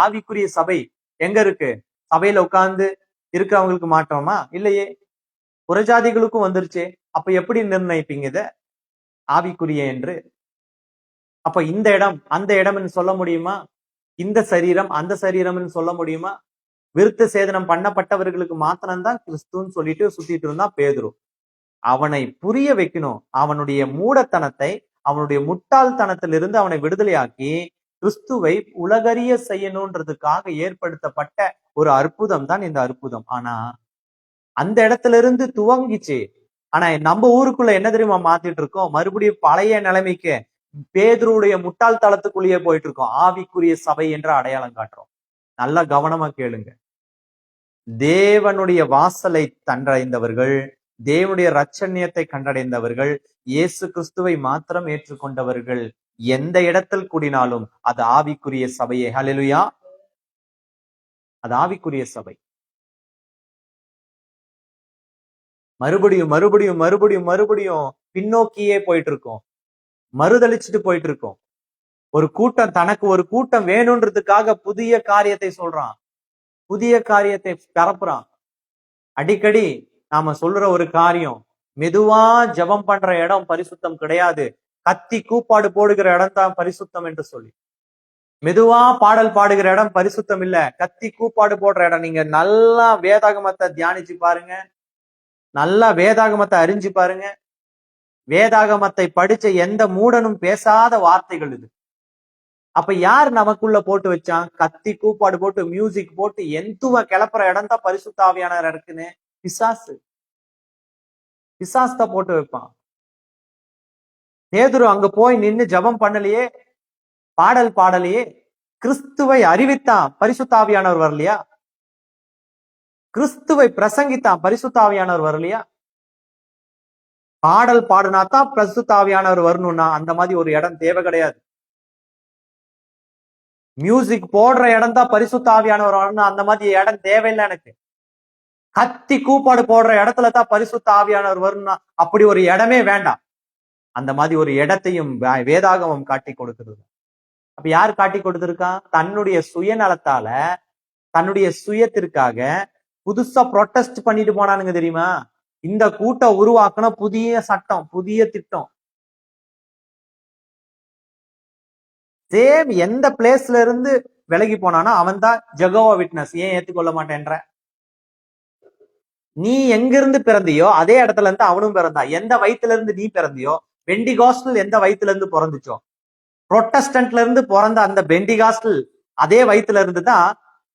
ஆவிக்குரிய சபை எங்க இருக்கு? சபையில உட்கார்ந்து இருக்கிறவங்களுக்கு மாற்றமா? இல்லையே, புறஜாதிகளுக்கும் வந்துருச்சு. அப்ப எப்படி நிர்ணயிப்பீங்க இத ஆவிக்குரிய என்று? அப்ப இந்த இடம் அந்த இடம்னு சொல்ல முடியுமா? இந்த சரீரம் அந்த சரீரம்னு சொல்ல முடியுமா? விருத்த சேதனம் பண்ணப்பட்டவர்களுக்கு மாத்திரம்தான் கிறிஸ்துன்னு சொல்லிட்டு சுத்திட்டு இருந்தான் பேதுரு. அவனை புரிய வைக்கணும். அவனுடைய மூடத்தனத்தை, அவனுடைய முட்டாள்தனத்திலிருந்து அவனை விடுதலையாக்கி கிறிஸ்துவை உலகறிய செய்யணும்ன்றதுக்காக ஏற்படுத்தப்பட்ட ஒரு அற்புதம் தான் இந்த அற்புதம். ஆனா அந்த இடத்துல இருந்து துவங்கிச்சு. ஆனா நம்ம ஊருக்குள்ள என்ன தெரியுமா மாத்திட்டு இருக்கோம்? மறுபடியும் பழைய நிலைமைக்கு பேதுருடைய முட்டாள்தனத்துக்குள்ளேயே போயிட்டு இருக்கோம். ஆவிக்குரிய சபை என்ற அடையாளம் காட்டுறோம். நல்லா கவனமா கேளுங்க. தேவனுடைய வாசலை கண்டடைந்தவர்கள், தேவனுடைய ரட்சண்யத்தை கண்டடைந்தவர்கள், இயேசு கிறிஸ்துவை மாத்திரம் ஏற்றுக்கொண்டவர்கள் எந்த இடத்தில் கூடினாலும் அது ஆவிக்குரிய சபையே. ஹல்லேலூயா! அது ஆவிக்குரிய சபை. மறுபடியும் மறுபடியும் மறுபடியும் மறுபடியும் பின்னோக்கியே போயிட்டு இருக்கோம், மறுதளிச்சுட்டு போயிட்டு இருக்கோம். ஒரு கூட்டம், தனக்கு ஒரு கூட்டம் வேணும்ன்றதுக்காக புதிய காரியத்தை சொல்றான், புதிய காரியத்தை பரப்புறான். அடிக்கடி நாம சொல்ற ஒரு காரியம், மெதுவா ஜெபம் பண்ற இடம் பரிசுத்தம் கிடையாது, கத்தி கூப்பாடு போடுகிற இடம் தான் பரிசுத்தம் என்று சொல்லி. மெதுவா பாடல் பாடுகிற இடம் பரிசுத்தம் இல்ல, கத்தி கூப்பாடு போடுற இடம். நீங்க நல்லா வேதாகமத்தை தியானிச்சு பாருங்க, நல்லா வேதாகமத்தை அறிஞ்சு பாருங்க. வேதாகமத்தை படிச்ச எந்த மூடனும் பேசாத வார்த்தைகள் இது. அப்ப யார் நமக்குள்ள போட்டு வச்சான்? கத்தி கூப்பாடு போட்டு மியூசிக் போட்டு எந்துவ கிளப்புற இடம் தான் பரிசுத்த ஆவியானவர் இருக்குன்னு பிசாசு, பிசாசு தான் போட்டு வைப்பான். பேதுரு அங்க போய் நின்னு ஜெபம் பண்ணலையே, பாடல் பாடலையே, கிறிஸ்துவை அறிவித்தான், பரிசுத்த ஆவியானவர் வரலையா? கிறிஸ்துவை பிரசங்கித்தான், பரிசுத்த ஆவியானவர் வரலையா? பாடல் பாடுனாதான் பரிசுத்த ஆவியானவர் வரணும்னா அந்த மாதிரி ஒரு இடம் தேவை கிடையாது. மியூசிக் போடுற இடம் தான் பரிசுத்த ஆவியானவர் வரணும், அந்த மாதிரி இடம் தேவையில்லை எனக்கு. கத்தி கூப்பாடு போடுற இடத்துல தான் பரிசுத்த ஆவியானவர் வரணும்னா அப்படி ஒரு இடமே வேண்டாம். அந்த மாதிரி ஒரு இடத்தையும் வேதாகமம் காட்டி கொடுக்கிறது. அப்ப யார் காட்டி கொடுத்திருக்கா? தன்னுடைய சுயநலத்தால, தன்னுடைய சுயத்திற்காக புதுசா ப்ரொட்டஸ்ட் பண்ணிட்டு போனானுங்க தெரியுமா? இந்த கூட்டம் உருவாக்குன புதிய சட்டம், புதிய திட்டம். சேம் எந்த பிளேஸ்ல இருந்து விலகி போனானோ அவன் தான் ஜெகோவா விட்னஸ். ஏன் ஏத்துக்கொள்ள மாட்டேன்ற? நீ எங்க இருந்து பிறந்தியோ அதே இடத்துல இருந்து அவனும் பிறந்தான். எந்த வயிற்றுல இருந்து நீ பிறந்தியோ, பெண்டிகாஸ்டல் எந்த வயிற்றுல இருந்து பிறந்துச்சோ, புரொட்டஸ்டன்ட்ல இருந்து பிறந்த அந்த பெண்டிகாஸ்டல் அதே வயிற்றுல இருந்து தான்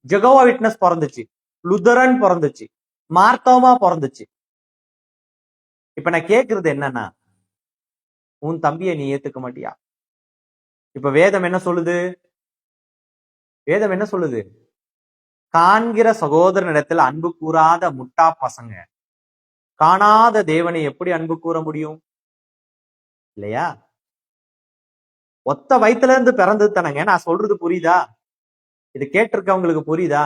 ஜெகோவா விட்னஸ் பிறந்துச்சு, லுதரன் பிறந்துச்சு, மார்த்தோமா பிறந்துச்சு. இப்ப நான் கேக்குறது என்னன்னா, உன் தம்பியை நீ ஏத்துக்க மாட்டியா? இப்ப வேதம் என்ன சொல்லுது? வேதம் என்ன சொல்லுது? காண்கிற சகோதரனிடத்தில் அன்பு கூறாத முட்டா பசங்க காணாத தேவனை எப்படி அன்பு கூற முடியும்? இல்லையா? ஒத்த வயிற்றுல இருந்து பிறந்தது தானங்க. நான் சொல்றது புரியுதா? இது கேட்டிருக்கவங்களுக்கு புரியுதா?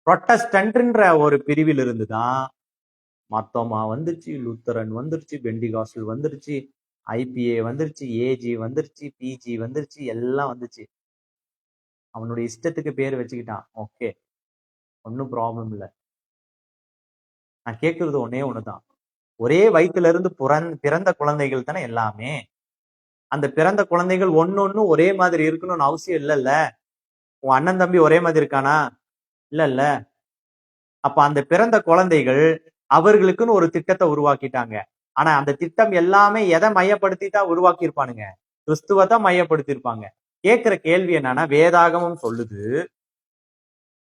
புரொட்டஸ்டன்ட்ன்ற ஒரு பிரிவில் இருந்துதான் மத்தோமா வந்துருச்சு, லுத்தரன் வந்துருச்சு, பெண்டிகாஸ்டல் வந்துருச்சு, ஐபிஏ வந்துருச்சு, ஏஜி வந்துருச்சு, பிஜி வந்துருச்சு, எல்லாம் வந்துச்சு. அவனுடைய இஷ்டத்துக்கு பேர் வச்சுக்கிட்டான். ஓகே, ஒன்னும் ப்ராப்ளம் இல்லை. நான் கேட்கறது ஒன்னே ஒண்ணுதான். ஒரே வயிற்றுல இருந்து பிறந்த குழந்தைகள் தானே எல்லாமே. அந்த பிறந்த குழந்தைகள் ஒன்னொன்னு ஒரே மாதிரி இருக்கணும்னு அவசியம் இல்லைல்ல. உன் அண்ணன் தம்பி ஒரே மாதிரி இருக்கானா? இல்ல. அப்ப அந்த பிறந்த குழந்தைகள் அவர்களுக்குன்னு ஒரு திட்டத்தை உருவாக்கிட்டாங்க. ஆனா அந்த திட்டம் எல்லாமே எதை மையப்படுத்தி தான் உருவாக்கி இருப்பானுங்க? கிறிஸ்துவ தான் மையப்படுத்தி இருப்பாங்க. கேட்கிற கேள்வி என்னன்னா, வேதாகமம் சொல்லுது,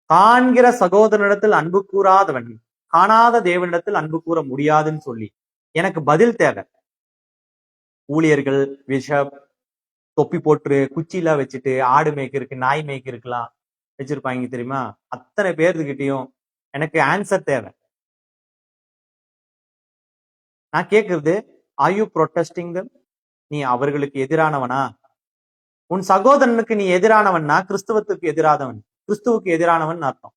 காண்கிற சகோதரனிடத்தில் அன்பு கூறாதவன் காணாத தேவனிடத்தில் அன்பு கூற முடியாதுன்னு சொல்லி எனக்கு பதில் தேவை. ஊழியர்கள், பிஷப், தொப்பி போட்டு குச்சிலாம் வச்சுட்டு ஆடு மேய்க்கிறதுக்கு, நாய் மேய்க்கிறதுக்குலாம் வச்சிருப்பாங்க தெரியுமா? அத்தனை பேர்கிட்டையும் எனக்கு ஆன்சர் தேவை. நான் கேட்கறது, ஆர் யூ ப்ரொட்டஸ்டிங் தம்? நீ அவர்களுக்கு எதிரானவனா? உன் சகோதரனுக்கு நீ எதிரானவன்னா கிறிஸ்துவத்துக்கு எதிரானவன், கிறிஸ்துவுக்கு எதிரானவன் அர்த்தம்.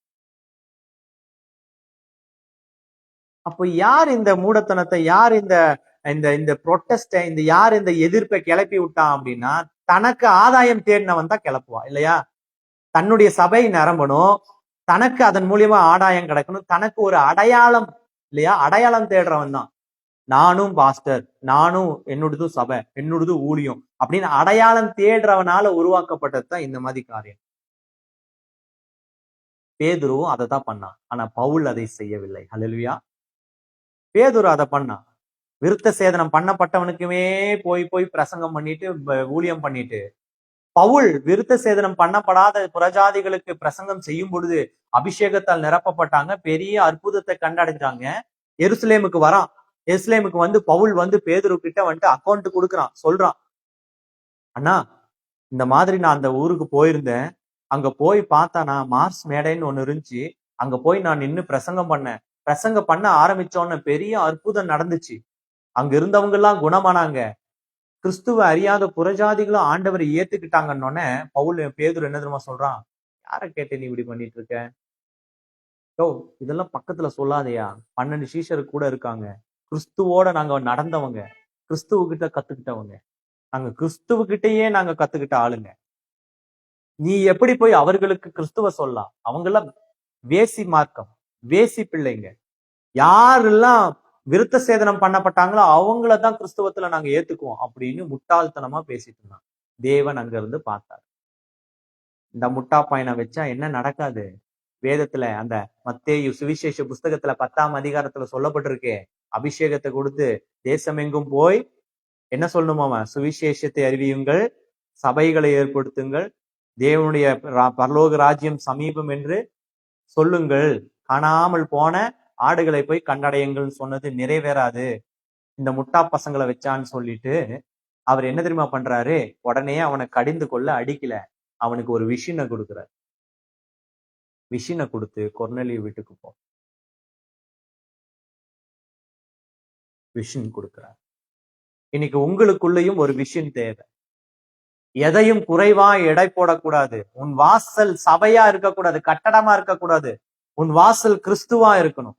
அப்போ யார் இந்த மூடத்தனத்தை, யார் இந்த இந்த ப்ரொட்டஸ்ட, இந்த யார் இந்த எதிர்ப்பை கிளப்பி விட்டான் அப்படின்னா, தனக்கு ஆதாயம் தேடினவன் தான் கிளப்புவா இல்லையா? தன்னுடைய சபை நிரம்பணும், தனக்கு அதன் மூலியமா ஆதாயம் கிடைக்கணும், தனக்கு ஒரு அடையாளம் இல்லையா? அடையாளம் தேடுறவன் தான். நானும் பாஸ்டர், நானும் என்னோடது சபை, என்னோடது ஊழியம் அப்படின்னு அடையாளம் தேடுறவனால உருவாக்கப்பட்டதுதான் இந்த மாதிரி காரியம். பேதுருவும் அதை தான் பண்ணான். ஆனா பவுல் அதை செய்யவில்லை. ஹல்லேலூயா. பேதுரு அதை பண்ணான். விருத்த சேதனம் பண்ணப்பட்டவனுக்குமே போய் போய் பிரசங்கம் பண்ணிட்டு ஊழியம் பண்ணிட்டு, பவுல் விருத்த சேதனம் பண்ணப்படாத புறஜாதிகளுக்கு பிரசங்கம் செய்யும் பொழுது அபிஷேகத்தால் நிரப்பப்பட்டாங்க, பெரிய அற்புதத்தை கண்டடைஞ்சாங்க. எருசலேமுக்கு வரான். எருசலேமுக்கு வந்து பவுல் வந்து பேதுரு கிட்ட வந்துட்டு அக்கௌண்ட் கொடுக்குறான், சொல்றான், அண்ணா இந்த மாதிரி நான் அந்த ஊருக்கு போயிருந்தேன், அங்க போய் பார்த்தானா மார்ஸ் மேடைன்னு ஒண்ணு இருந்துச்சு, அங்க போய் நான் நின்னு பிரசங்கம் பண்ணேன். பிரசங்கம் பண்ண ஆரம்பிச்சோன்னு பெரிய அற்புதம் நடந்துச்சு. அங்க இருந்தவங்க எல்லாம் குணமானாங்க. கிறிஸ்துவ அறியாத புறஜாதிகளும் ஆண்டவரை ஏத்துக்கிட்டாங்கன்னொன்னே பவுல் பேதுரு என்ன தெரியுமா சொல்றான்? யார கேட்டு நீ இப்படி பண்ணிட்டு இருக்க? இதெல்லாம் பக்கத்துல சொல்லாதையா, 12 சீஷர் கூட இருக்காங்க. கிறிஸ்துவோட நாங்க நடந்தவங்க, கிறிஸ்துவ கிட்ட கத்துக்கிட்டவங்க, நாங்க கிறிஸ்துவகிட்டயே நாங்க கத்துக்கிட்ட ஆளுங்க. நீ எப்படி போய் அவர்களுக்கு கிறிஸ்துவ சொல்லலாம்? அவங்கெல்லாம் வேசி மார்க்கம், வேசி பிள்ளைங்க. யாரெல்லாம் விருத்த சேதனம் பண்ணப்பட்டாங்களோ அவங்களதான் கிறிஸ்துவத்துல நாங்க ஏத்துக்குவோம் அப்படின்னு முட்டாள்தனமா பேசிட்டு இருந்தான். தேவன் அங்க இருந்து பார்த்தார். இந்த முட்டா பையனை வச்சா என்ன நடக்காது? வேதத்துல அந்த மத்தேயு சுவிசேஷ புஸ்தகத்துல 10ஆம் அதிகாரத்துல சொல்லப்பட்டிருக்கே, அபிஷேகத்தை கொடுத்து தேசமெங்கும் போய் என்ன சொல்லணுமாமா? சுவிசேஷத்தை அறிவியுங்கள், சபைகளை ஏற்படுத்துங்கள், தேவனுடைய பரலோக ராஜ்யம் சமீபம் என்று சொல்லுங்கள், காணாமல் போன ஆடுகளை போய் கண்டடையுங்கள் சொன்னது நிறைவேறாது. இந்த முட்டா பசங்களை வச்சான்னு சொல்லிட்டு அவர் என்ன தெரியுமா பண்றாரு? உடனே அவனை கடிந்து கொள்ள அடிக்கல, அவனுக்கு ஒரு விஷனை கொடுக்கிறார். விஷனை கொடுத்து கொர்நேலியு வீட்டுக்கு போ, விஷன் கொடுக்கிறார். இன்னைக்கு உங்களுக்குள்ளேயும் ஒரு விஷன் தேவை. எதையும் குறைவா எடை போடக்கூடாது. உன் வாசல் சபையா இருக்கக்கூடாது, கட்டடமா இருக்கக்கூடாது. உன் வாசல் கிறிஸ்துவா இருக்கணும்.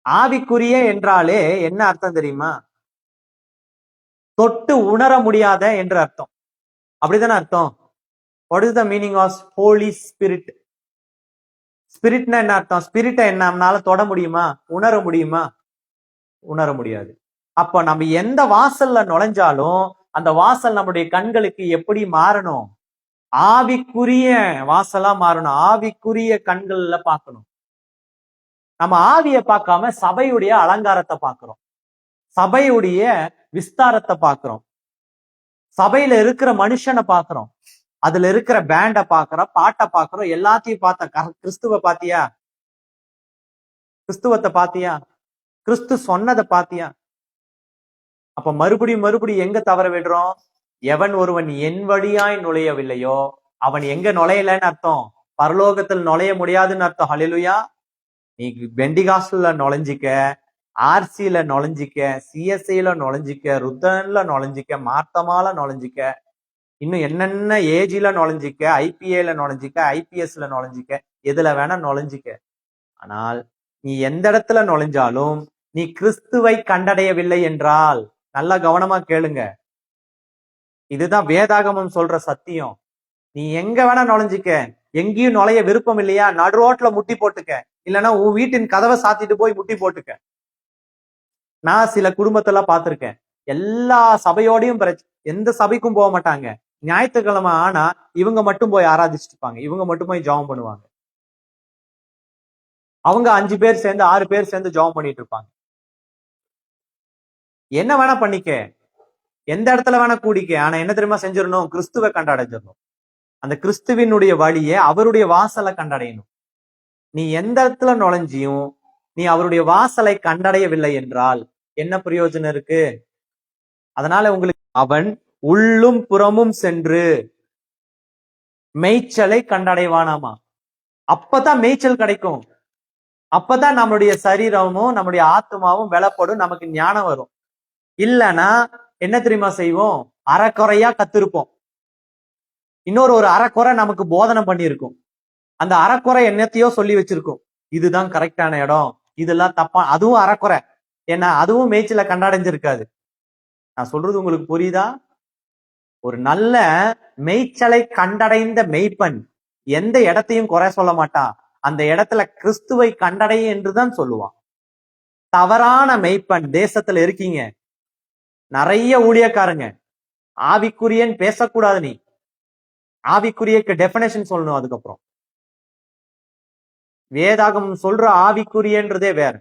ஆவிக்குரிய என்றாலே என்ன அர்த்தம் தெரியுமா? தொட்டு உணர முடியாத என்று அர்த்தம். அப்படிதானே அர்த்தம்? What is the meaning of holy spirit? ஸ்பிரிட்னா என்ன அர்த்தம்? ஸ்பிரிட்டை நம்மளால தொட முடியுமா? உணர முடியுமா? உணர முடியாது. அப்ப நம்ம எந்த வாசல்ல நுழைஞ்சாலும் அந்த வாசல் நம்முடைய கண்களுக்கு எப்படி மாறணும்? ஆவிக்குரிய வாசலா மாறணும். ஆவிக்குரிய கண்கள்ல பார்க்கணும். நம்ம ஆவியை பார்க்காம சபையுடைய அலங்காரத்தை பார்க்கிறோம், சபையுடைய விஸ்தாரத்தை பார்க்கிறோம், சபையில இருக்கிற மனுஷனை பார்க்கிறோம், அதுல இருக்கிற பேண்டை பார்க்கிறோம், பாட்டை பார்க்கிறோம், எல்லாத்தையும் பார்த்த கிறிஸ்துவ பாத்தியா? கிறிஸ்துவத்தை பாத்தியா? கிறிஸ்து சொன்னதை பாத்தியா? அப்ப மறுபடியும் எங்க தவற விடுறோம்? எவன் ஒருவன் என் வழியாய் நுழையவில்லையோ அவன் எங்க நுழையலன்னு அர்த்தம்? பரலோகத்தில் நுழைய முடியாதுன்னு அர்த்தம். ஹல்லேலூயா. நீ பெண்டிகாஸ்ல நுழைஞ்சிக்க, ஆர்சியில நுழைஞ்சிக்க, சிஎஸ்ஐல நுழைஞ்சிக்க, ருத்தன்ல நுழைஞ்சிக்க, மார்த்தமால நுழைஞ்சிக்க, இன்னும் என்னென்ன ஏஜில நுழைஞ்சிக்க, ஐபிஏல நுழைஞ்சிக்க, ஐபிஎஸ்ல நுழைஞ்சிக்க, எதுல வேணா நுழைஞ்சிக்க. ஆனால் நீ எந்த இடத்துல நுழைஞ்சாலும் நீ கிறிஸ்துவை கண்டடையவில்லை என்றால், நல்லா கவனமா கேளுங்க, இதுதான் வேதாகமம் சொல்ற சத்தியம். நீ எங்க வேணா நுழைஞ்சிக்க, எங்கேயும் நுழைய விருப்பம் இல்லையா? நடு ரோட்ல முட்டி போட்டுக்க, இல்லைன்னா உன் வீட்டின் கதவை சாத்திட்டு போய் முட்டி போட்டுக்க. நான் சில குடும்பத்தெல்லாம் பார்த்திருக்கேன். எல்லா சபையோடையும் எந்த சபைக்கும் போக மாட்டாங்க. ஞாயிற்றுக்கிழமை ஆனா இவங்க மட்டும் போய் ஆராதிச்சுட்டுப்பாங்க, இவங்க மட்டும் போய் ஜெபம் பண்ணுவாங்க. அவங்க 5 பேர் சேர்ந்து 6 பேர் சேர்ந்து ஜெபம் பண்ணிட்டு இருப்பாங்க. என்ன வேணா பண்ணிக்க, எந்த இடத்துல வேணா கூடிக்க, ஆனா என்ன தெரியுமா செஞ்சிடணும்? கிறிஸ்துவை கண்டடைஞ்சிடணும். அந்த கிறிஸ்துவினுடைய வழியை, அவருடைய வாசலை கண்டடையணும். நீ எந்த இடத்துல நுழைஞ்சியும் நீ அவருடைய வாசலை கண்டடையவில்லை என்றால் என்ன பிரயோஜனம் இருக்கு? அதனால உங்களுக்கு அவன் உள்ளும் புறமும் சென்று மேய்ச்சலை கண்டடைவானாமா. அப்பதான் மேய்ச்சல் கிடைக்கும். அப்பதான் நம்மளுடைய சரீரமும் நம்முடைய ஆத்மாவும் வெளப்படும், நமக்கு ஞானம் வரும். இல்லைன்னா என்ன தெரியுமா செய்வோம்? அறக்குறையா கத்திருப்போம். ஒரு அறக்குறை நமக்கு போதனை பண்ணியிருக்கும். அந்த அறக்குறை என்னத்தையோ சொல்லி வச்சிருக்கும், இதுதான் கரெக்டான இடம், இதெல்லாம் தப்பா. அதுவும் அறக்குறை, ஏன்னா அதுவும் மேய்ச்சல கண்டடைஞ்சிருக்காது. நான் சொல்றது உங்களுக்கு புரியுதா? ஒரு நல்ல மேய்ச்சலை கண்டடைந்த மெய்ப்பன் எந்த இடத்தையும் குறை சொல்ல மாட்டான். அந்த இடத்துல கிறிஸ்துவை கண்டடைய என்றுதான் சொல்லுவான். தவறான மெய்ப்பன் தேசத்துல இருக்கீங்க, நிறைய ஊழியக்காரங்க. ஆவிக்குரியன் பேசக்கூடாது. நீ ஆவிக்குரியக்கு டெபினேஷன் சொல்லணும். அதுக்கப்புறம் வேதாகமம் சொல்ற ஆவிக்குரியன்றதே வேற.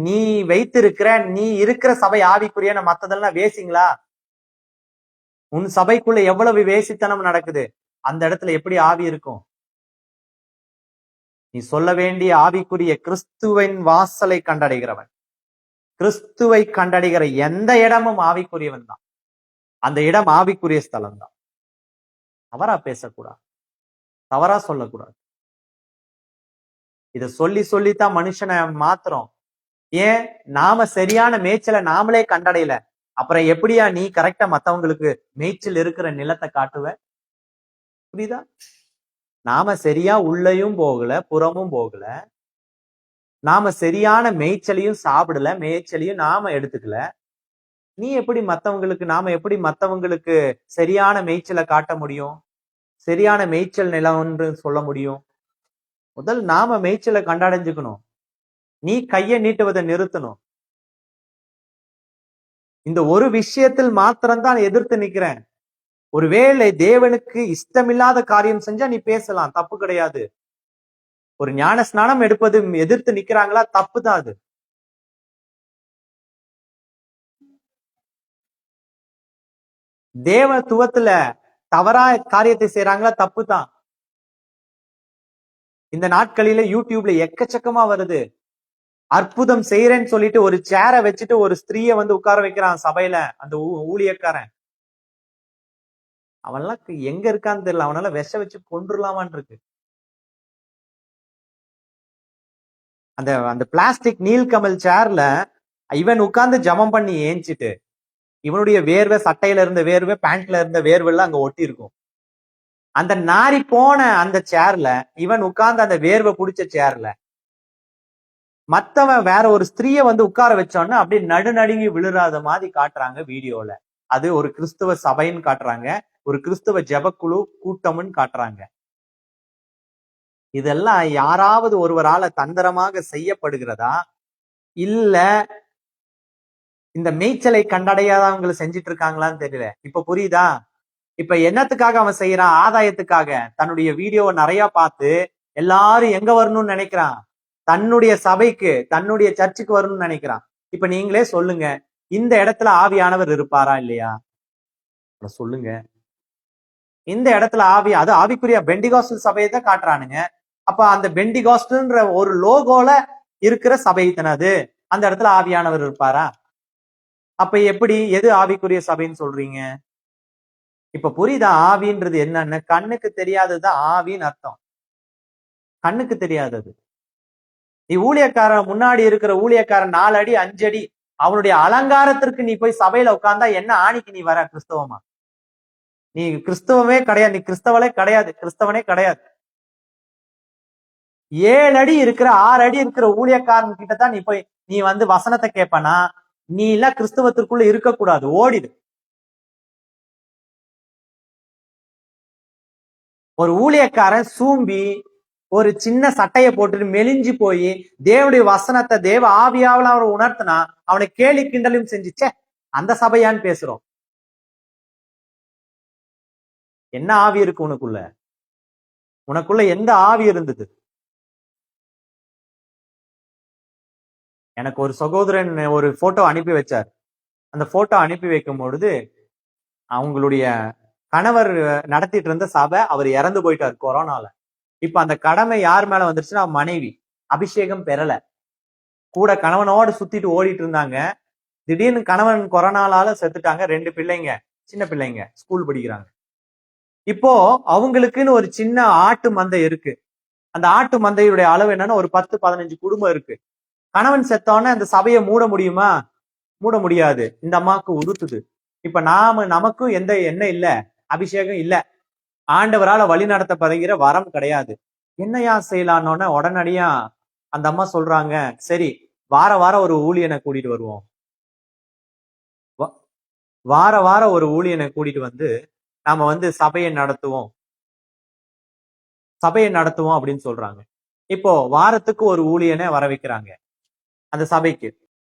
நீ வைத்திருக்கிற, நீ இருக்கிற சபை ஆவிக்குரிய, மத்ததெல்லாம் வேசிங்களா? உன் சபைக்குள்ள எவ்வளவு வேசித்தனம் நடக்குது, அந்த இடத்துல எப்படி ஆவி இருக்கும்? நீ சொல்ல வேண்டிய ஆவிக்குரிய கிறிஸ்துவின் வாசலை கண்டடைகிறவன், கிறிஸ்துவை கண்டடைகிற எந்த இடமும் ஆவிக்குரியவன் தான். அந்த இடம் ஆவிக்குரிய ஸ்தலம் தான். தவறா பேசக்கூடாது, தவறா சொல்லக்கூடாது. இத சொல்லித்தான் மனுஷனை மாத்துறோம். ஏன்? நாம சரியான மேய்ச்சலை நாமளே கண்டடையல. அப்புறம் எப்படியா நீ கரெக்டா மத்தவங்களுக்கு மேய்ச்சல் இருக்கிற நிலத்தை காட்டுவ? புரியுதா? நாம சரியா உள்ளயும் போகல, புறமும் போகல. நாம சரியான மேய்ச்சலையும் சாப்பிடல, மேய்ச்சலையும் நாம எடுத்துக்கல. நாம எப்படி மத்தவங்களுக்கு சரியான மேய்ச்சலை காட்ட முடியும்? சரியான மேய்ச்சல் நிலம்னு சொல்ல முடியும்? முதல் நாம மேய்ச்சலை கண்டடைஞ்சுக்கணும். நீ கையை நீட்டுவதை நிறுத்தணும். இந்த ஒரு விஷயத்தில் மாத்திரம்தான் எதிர்த்து நிக்கிறேன். ஒருவேளை தேவனுக்கு இஷ்டமில்லாத காரியம் செஞ்சா நீ பேசலாம், தப்பு கிடையாது. ஒரு ஞான ஸ்நானம் எடுப்பது எதிர்த்து நிக்கிறாங்களா, தப்பு தான் அது. தேவத்துவத்துல தவறா காரியத்தை செய்யறாங்களா, தப்பு தான். இந்த நாட்களில யூடியூப்ல எக்கச்சக்கமா வருது. அற்புதம் செய்யறேன்னு சொல்லிட்டு ஒரு சேரை வச்சுட்டு ஒரு ஸ்திரீய வந்து உட்கார வைக்கிறான் சபையில, அந்த ஊழியக்காரன். அவன்லாம் எங்க இருக்கான்னு தெரியல. அவனால விஷ வச்சு கொண்டுலாமான் இருக்கு. அந்த அந்த பிளாஸ்டிக் நீல்கமல் சேர்ல இவன் உட்கார்ந்து ஜபம் பண்ணி ஏஞ்சிட்டு, இவனுடைய வேர்வை, சட்டையில இருந்த வேர்வை, பேண்ட்ல இருந்த வேர்வை எல்லாம் அங்க ஒட்டி இருக்கும். அந்த நாரி போன அந்த சேர்ல இவன் உட்கார்ந்து, அந்த வேர்வை புடிச்ச சேர்ல மத்தவன் வேற ஒரு ஸ்திரீய வந்து உட்கார வச்சோன்னு அப்படியே நடுநடுங்கி விழுறாத மாதிரி காட்டுறாங்க வீடியோல. அது ஒரு கிறிஸ்துவ சபைன்னு காட்டுறாங்க, ஒரு கிறிஸ்துவ ஜெபக்குழு கூட்டம்னு காட்டுறாங்க. இதெல்லாம் யாராவது ஒருவரால தந்திரமாக செய்யப்படுகிறதா, இல்ல இந்த மேய்ச்சலை கண்டடையாதவங்களை செஞ்சிட்டு இருக்காங்களான்னு தெரியல. இப்ப புரியுதா? இப்ப என்னத்துக்காக அவன் செய்யறான்? ஆதாயத்துக்காக. தன்னுடைய வீடியோவை நிறைய பார்த்து எல்லாரும் எங்க வரணும்னு நினைக்கிறான்? தன்னுடைய சபைக்கு, தன்னுடைய சர்ச்சுக்கு வரணும்னு நினைக்கிறான். இப்ப நீங்களே சொல்லுங்க, இந்த இடத்துல ஆவியானவர் இருப்பாரா இல்லையா? சொல்லுங்க. இந்த இடத்துல அது ஆவிக்குரிய பெண்டிகாஸ்டல் சபையை தான் காட்டுறானுங்க. அப்ப அந்த பெண்டிகாஸ்டல்ன்ற ஒரு லோகோல இருக்கிற சபை தானே அது. அந்த இடத்துல ஆவியானவர் இருப்பாரா? அப்ப எப்படி, எது ஆவிக்குரிய சபைன்னு சொல்றீங்க? இப்ப புரியுதா? ஆவின்றது என்னன்னு? கண்ணுக்கு தெரியாததுதான் ஆவின்னு அர்த்தம். கண்ணுக்கு தெரியாதது. நீ ஊழியக்காரன், முன்னாடி இருக்கிற ஊழியக்காரன் 4 அடி 5 அடி அவனுடைய அலங்காரத்திற்கு நீ போய் சபையில உட்கார்ந்தா என்ன ஆணிக்கு நீ வர கிறிஸ்தவமா? நீ கிறிஸ்தவமே கிடையாது, நீ கிறிஸ்தவனே கிடையாது, கிறிஸ்தவனே கிடையாது. 7 அடி இருக்கிற 6 அடி இருக்கிற ஊழியக்காரன் கிட்டதான் நீ போய் நீ வந்து வசனத்தை கேட்பனா? நீ எல்லாம் கிறிஸ்தவத்திற்குள்ள இருக்கக்கூடாது, ஓடிடு. ஒரு ஊழியக்காரன் சூம்பி ஒரு சின்ன சட்டையை போட்டுட்டு மெலிஞ்சு போய் தேவனுடைய வசனத்தை தேவ ஆவியாவில் அவனை உணர்த்தினா அவனை கேலி கிண்டலும் செஞ்சுச்சே, அந்த சபையான்னு பேசுறோம். என்ன ஆவி இருக்கு உனக்குள்ள? உனக்குள்ள எந்த ஆவி இருந்தது? எனக்கு ஒரு சகோதரன் ஒரு போட்டோ அனுப்பி வச்சார். அந்த போட்டோ அனுப்பி வைக்கும் பொழுது அவங்களுடைய கணவர் நடத்திட்டு இருந்த சபை, அவர் இறந்து போயிட்டார் கொரோனால. இப்ப அந்த கடமை யார் மேல வந்துருச்சுன்னா மனைவி. அபிஷேகம் பெறல, கூட கணவனோடு சுத்திட்டு ஓடிட்டு இருந்தாங்க. திடீர்னு கணவன் கொரோனால செத்துட்டாங்க. 2 பிள்ளைங்க, சின்ன பிள்ளைங்க, ஸ்கூல் படிக்கிறாங்க. இப்போ அவங்களுக்குன்னு ஒரு சின்ன ஆட்டு மந்தை இருக்கு. அந்த ஆட்டு மந்தையுடைய அளவு என்னன்னா ஒரு 10-15 குடும்பம் இருக்கு. கணவன் செத்தோன்னு அந்த சபையை மூட முடியுமா? மூட முடியாது. இந்த அம்மாவுக்கு உறுத்துது. இப்ப நமக்கும் எந்த எண்ணெய் இல்ல, அபிஷேகம் இல்ல, ஆண்டவரால வழி நடத்தப்படுகிற வரம் கிடையாது. என்னையா செய்யலான்னு உடனடியா அந்த அம்மா சொல்றாங்க, சரி வார வாரம் ஒரு ஊழியனை கூட்டிட்டு வருவோம். வார வாரம் ஒரு ஊழியனை கூட்டிட்டு வந்து நாம வந்து சபையை நடத்துவோம் அப்படின்னு சொல்றாங்க. இப்போ வாரத்துக்கு ஒரு ஊழியனை வர வைக்கிறாங்க அந்த சபைக்கு.